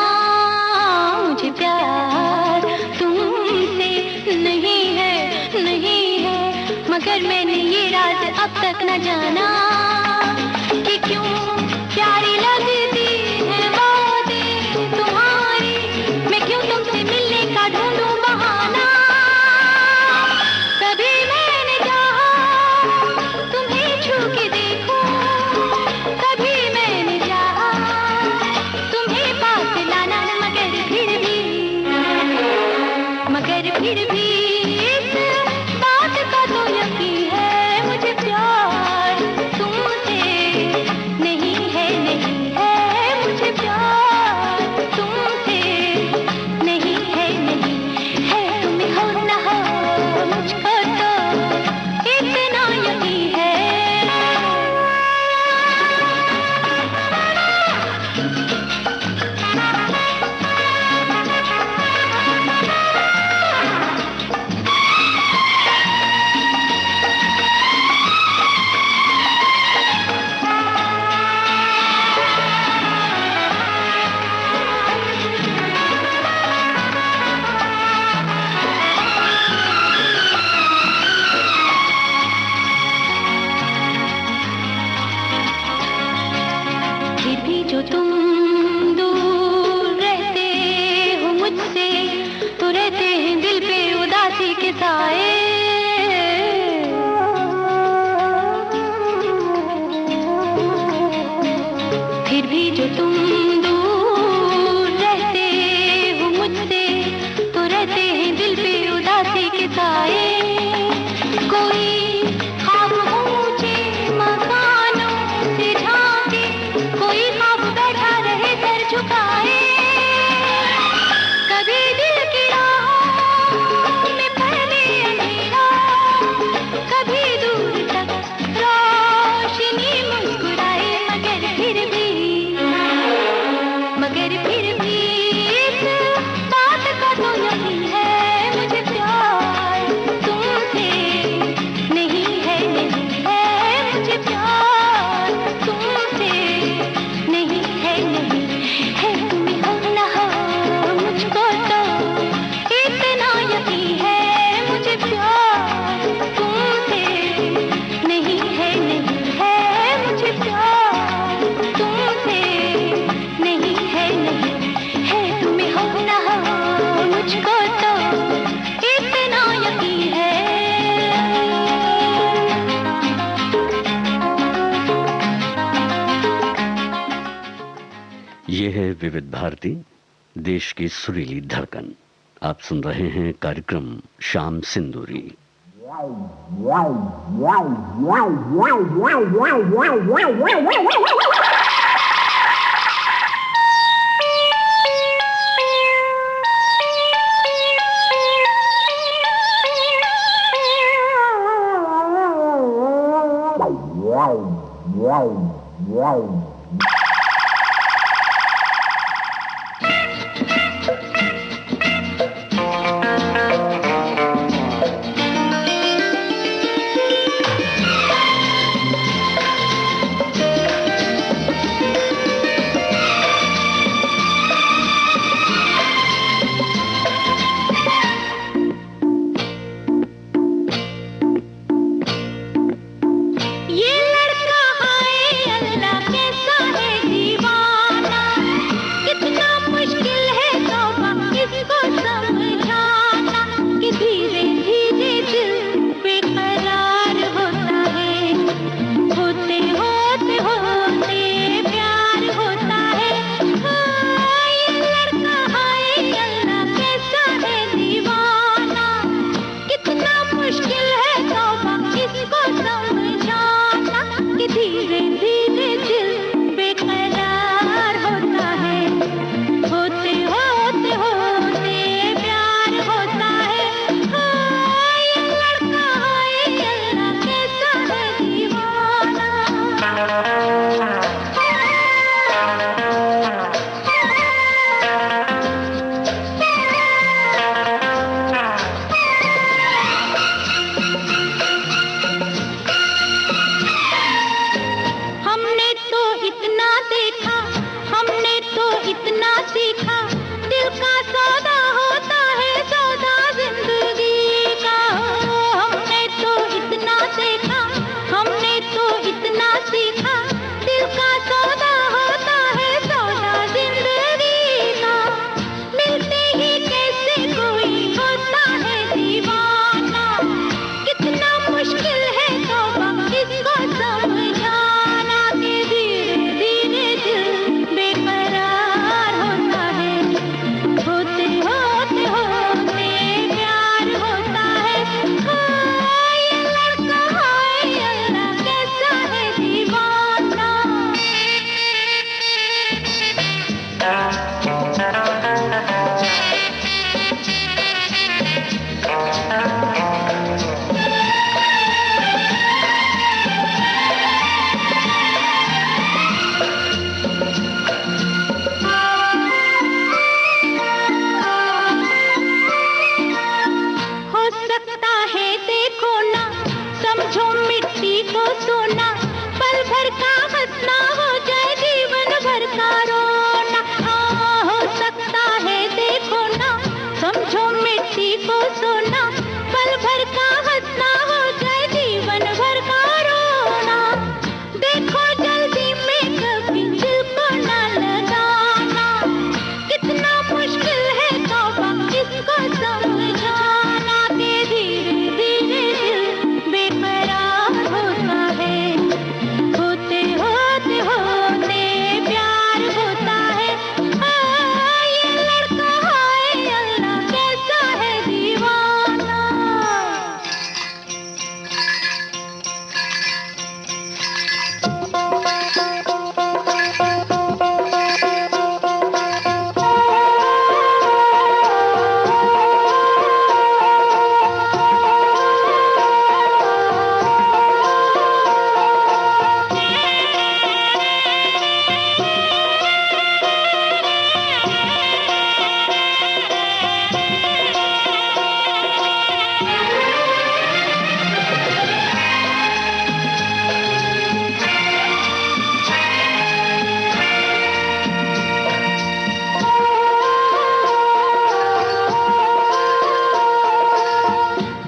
मुझे प्यार तुमसे नहीं है मगर मैंने ये राज अब तक न जाना कि क्यों प्यारी लगती है बातें तुम्हारी, मैं क्यों तुमसे मिलने का ढूंढूं बहाना। कभी मैंने चाहा तुम्हें छू के देखूं, कभी मैंने चाहा तुम्हें पास लाना, मगर फिर भी इस बात का तो यकीन है मुझे प्यार तुमसे नहीं है मुझे प्यार तुमसे नहीं है तुम्हें हो ना हो मुझको तो इतना यकीन है। फिर भी जो तुम दूर रहते हो मुझसे, तो रहते हैं दिल पे उदासी के साए। फिर भी जो तुम दूर रहते हो मुझसे, तो रहते हैं दिल पे उदासी के साए। कोई ख्वाब ऊंचे मकानों से झांके, कोई ख्वाब बैठा रहे सर झुकाए। कभी दिल की राहों में फैले अंधेरा, कभी दूर तक रोशनी मुस्कुराए। मगर फिर भी इस बात का तो यकीन है मुझे प्यार तुमसे नहीं है मुझे प्यार तुमसे नहीं है तुम्हें हो ना हो मुझको तो इतना यकीन है मुझे प्यार तुमसे नहीं है मुझे प्यार तुमसे नहीं है तुम्हें हो ना हो मुझको तो इतना यकीन है। ये है विविध भारती, देश की सुरीली धड़कन। आप सुन रहे हैं कार्यक्रम शाम सिंदूरी।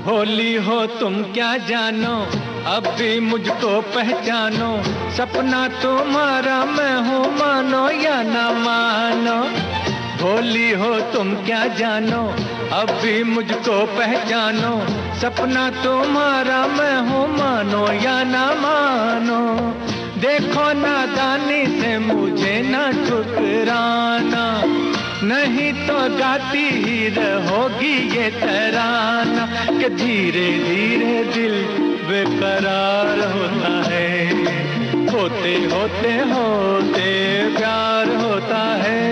भोली हो तुम क्या जानो, अब भी मुझको पहचानो, सपना तुम्हारा मैं हूँ, मानो या ना मानो। भोली हो तुम क्या जानो, अब भी मुझको पहचानो, सपना तुम्हारा मैं हूँ, मानो या ना मानो। देखो नादानी से मुझे ना ठुकराना, नहीं तो गाती ही रहोगी ये तराना कि धीरे धीरे दिल बेकरार होता है, होते होते होते प्यार होता है।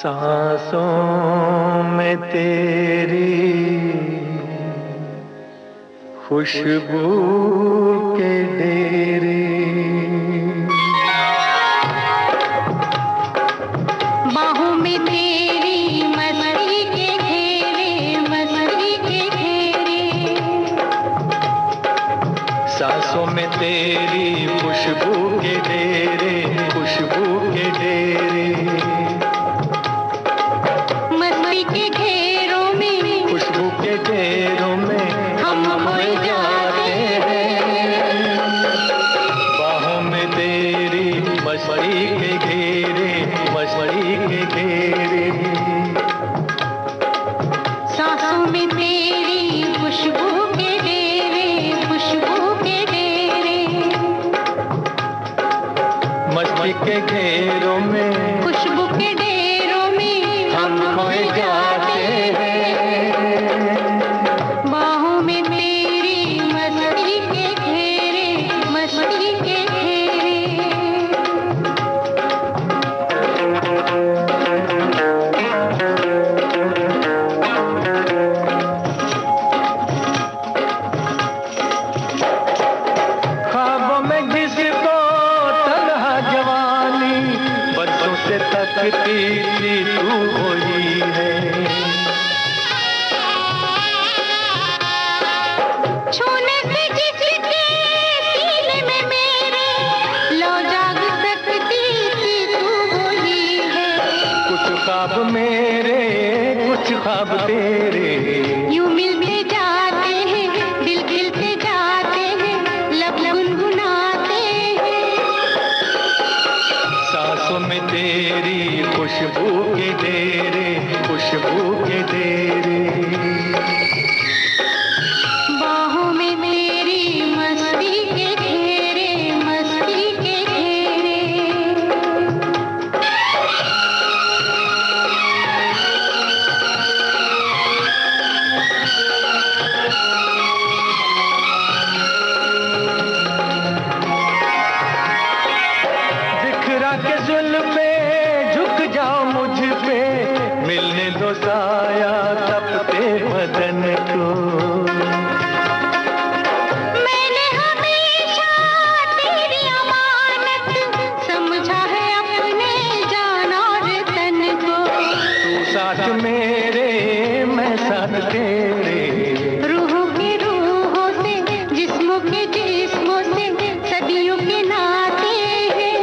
सांसों में तेरी खुशबू के डेरे, बाहों में तेरी मस्ती के घेरे, मस्ती के घेरे, सांसों में तेरी खुशबू के डेरे, खुशबू के डेरे, मस्ती के घेरों में, खुशबू के घेरों में हम खोए जाते हैं। बाहों में तेरी मस्ती के घेरे, मस्ती के घेरे, सांसों में तेरी खुशबू के डेरे, खुशबू के डेरे, मस्ती के घेरों में, खुशबू के डेरों में हम खोए जाते हैं। बाहों में तेरी मस्ती के घेरे, मस्ती के घेरे, ख्वाबों में जिसको तन्हा जवानी बरसों से तकती थी तू वही है। छूने से जिसके सीने में मेरे लो जाग सकती थी तू वही है। कुछ ख्वाब मेरे, कुछ ख्वाब तेरे, यूं मिलते जाते हैं, दिल खिलते जाते हैं, लब गुनगुनाते हैं। सांसों में तेरी खुशबू के डेरे, खुशबू के डेरे, बाहों में तेरी मस्ती के घेरे, मस्ती के घेरे, बिखरा के जुल्फे झुक जाओ मुझ पे, मिलने दो साया तपते बदन को। मैंने हमेशा तेरी अमानत समझा है अपने जान और तन को। तू साथ मेरे, मैं साथ तेरे, रूहों की रूहों से, जिस्मों के जिस्मों से, सदियों के नाते हैं।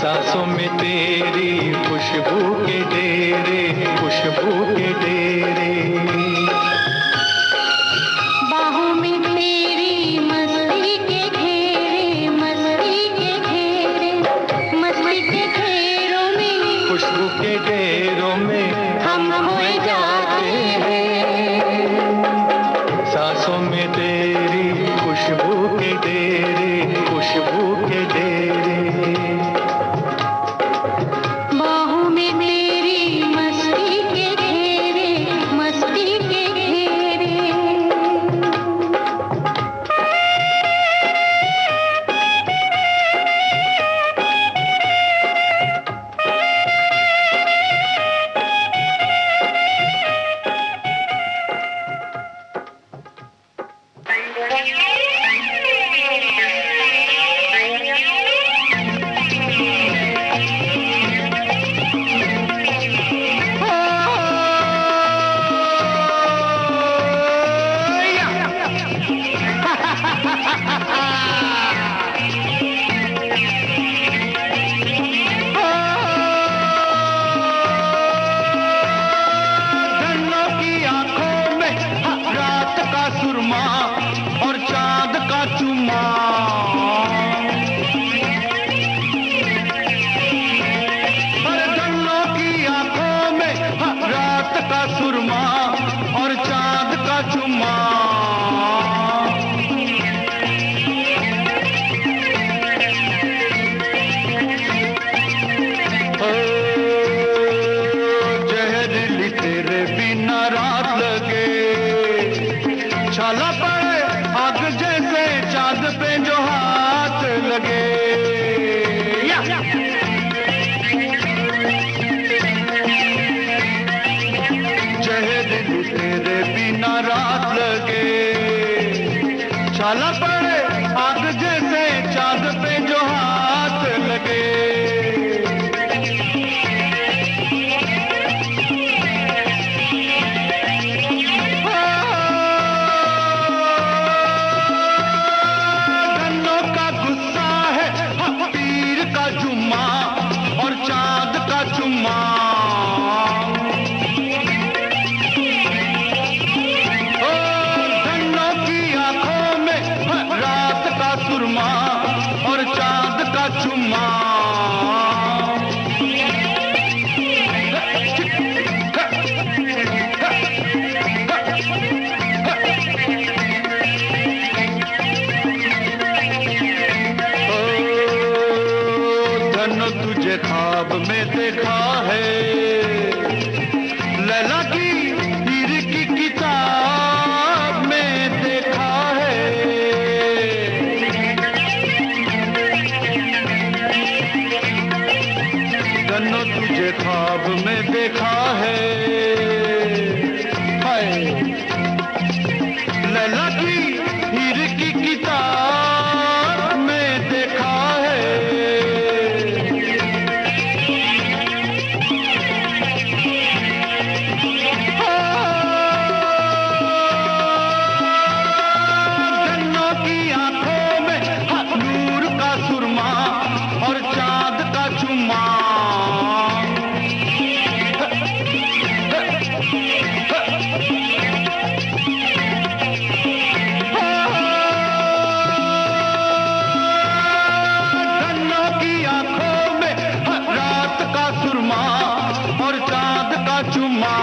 सांसों में तेरी खुशबू के डेरे, खुशबू के डेरे, बाहों में तेरी मस्ती के घेरे, मस्ती के घेरे, मस्ती के घेरों में खुशबू के डेरों में हम खोए जाते हैं। सांसों में तेरी खुशबू के डेरे, खुशबू के डेरे, बाहों में तेरी मस्ती के घेरे, मस्ती के घेरे, धन्नों की आंखों में रात का सुरमा और चांद का चुम्मा, पर धन्नों की आंखों में रात का सुरमा और चांद का चुम्मा। ओ, जहरीली तेरे बिना रात लगे, छाला पड़े आग जैसे चांद पे जो हाथ लगे। बड़े आग जैसे चांद पे जो हाथ लगे, धनों का गुस्सा है पीर का जुम्मा और चांद का चुम्मा। धनों की आंखों में रात का सुरमा और चांद का चुम्मा। धनो तुझे ख्वाब में देखा है, लैला की हीर की किताब में देखा है। धनो तुझे ख्वाब में देखा है, हाय लैला की हीर की किताब में देखा है। धनों की आंखों में नूर का सुरमा और चांद का चुम्मा। धनों की आंखों में रात का सुरमा और चांद का चुम्मा।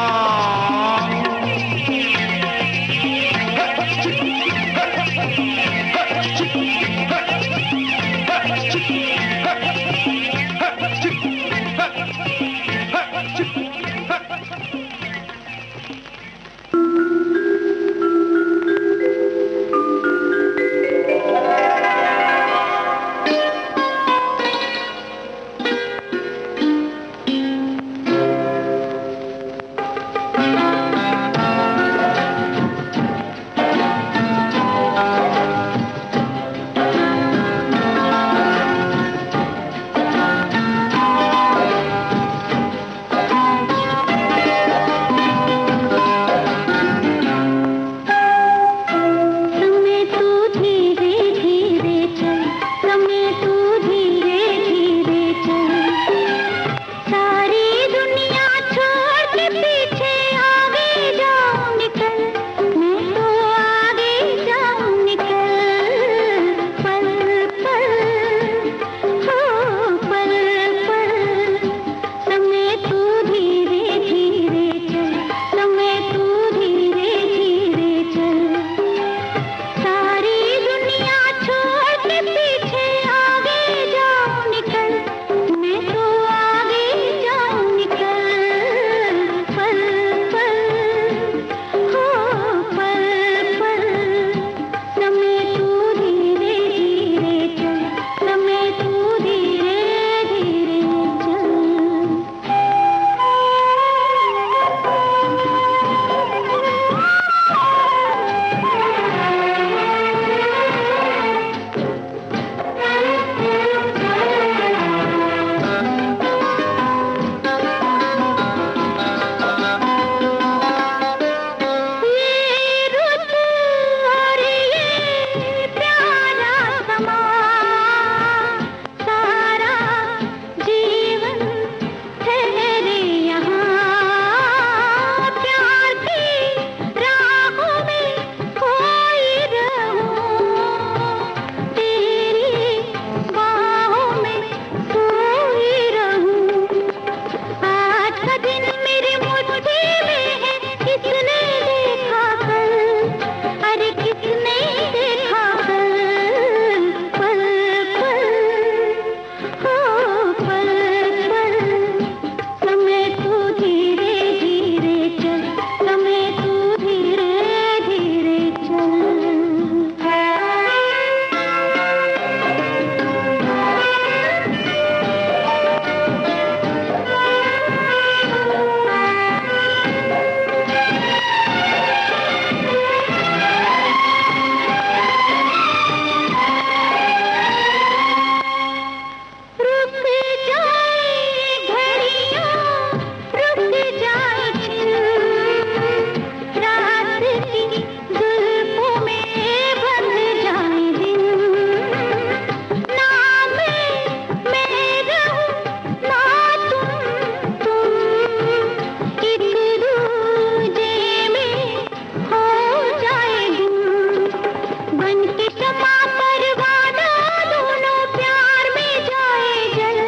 चंद्रमा परवाना दोनों प्यार में जाए जल,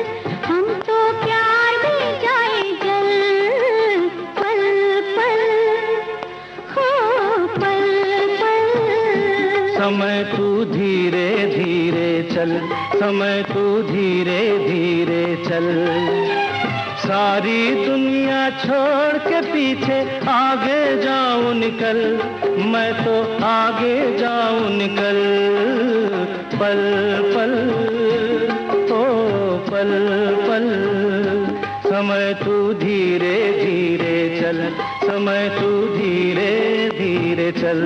हम तो प्यार में जाए जल। पल पल हो पल पल। समय तू धीरे धीरे चल, समय तू धीरे धीरे चल। सारी दुनिया छोड़ के पीछे आगे जाऊं निकल, मैं तो आगे जाऊं निकल। पल पल ओ पल पल। समय तू धीरे धीरे चल, समय तू धीरे धीरे चल।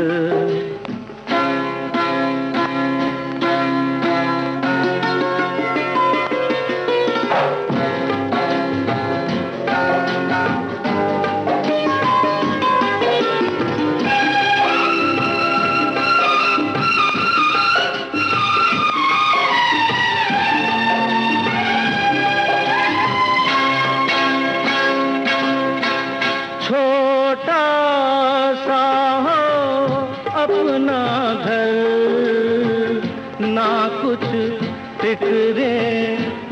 फिक्रे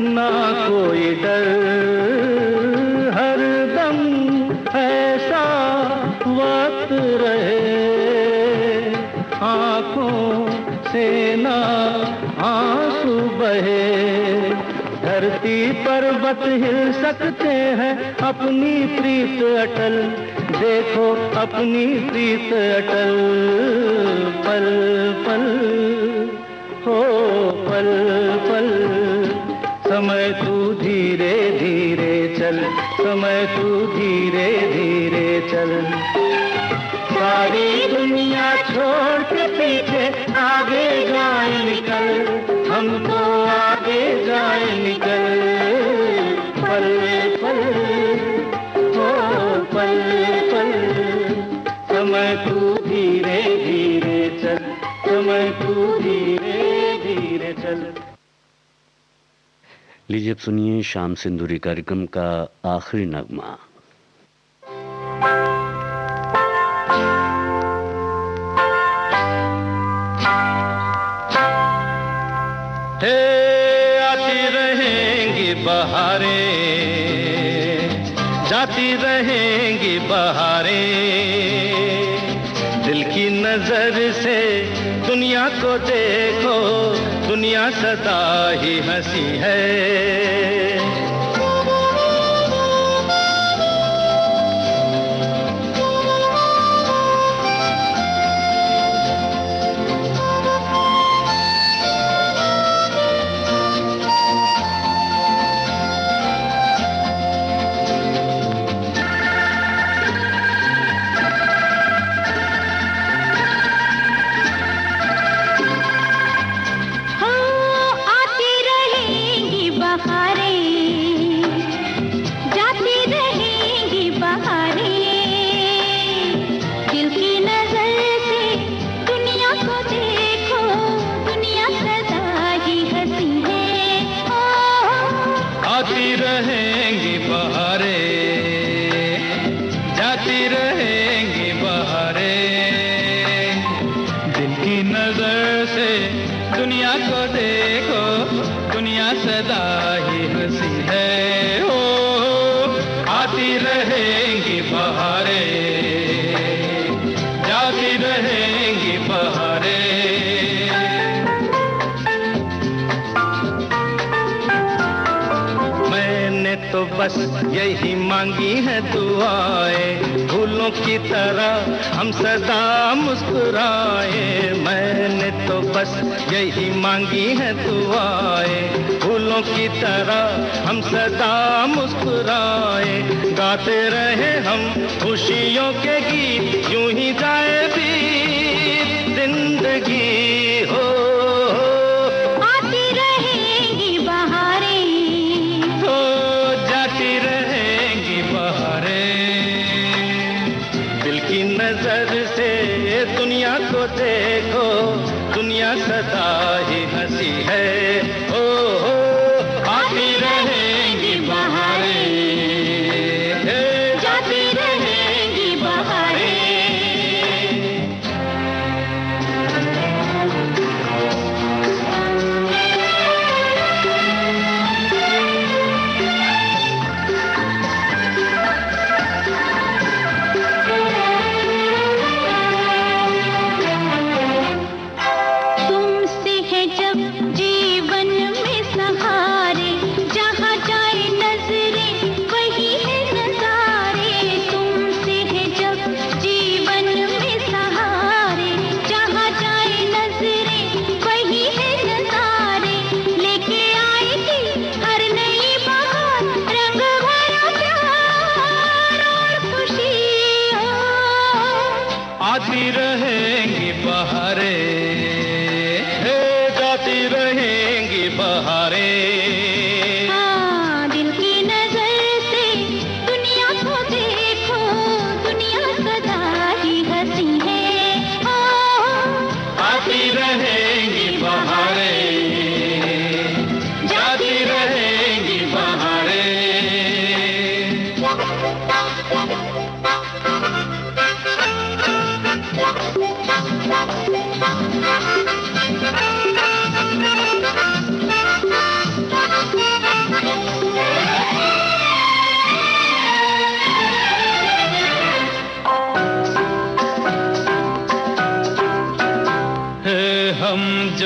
ना कोई डर, हर दम ऐसा वक्त रहे, आंखों से ना आंसू बहे। धरती पर्वत हिल सकते हैं, अपनी प्रीत अटल, देखो अपनी प्रीत अटल। पल पल हो पल पल। समय तू धीरे धीरे चल, समय तू धीरे धीरे चल। सारी दुनिया छोड़ के पीछे आगे जाए निकल, हम तो आगे जाए निकल। पल पल हो पल पल। समय तू धीरे धीरे चल, समय तू धीरे धीरे चल। लीजिए अब सुनिए शाम सिंदूरी कार्यक्रम का आखिरी नगमा। हे आती रहेंगी बहारें, जाती रहेंगी बहारें। दिल की नजर से दुनिया को देखो, दुनिया सदा ही हंसी है। बस यही मांगी है दुआएं, फूलों की तरह हम सदा मुस्कुराए। मैंने तो बस यही मांगी है दुआएं, फूलों की तरह हम सदा मुस्कुराए। गाते रहे हम खुशियों के गीत, यूं ही जाए भी जिंदगी हो। दुनिया को देखो, दुनिया सदा ही हंसी है। ओ हो आती रहेंगी बहारें, जाती रहेंगी बहारें।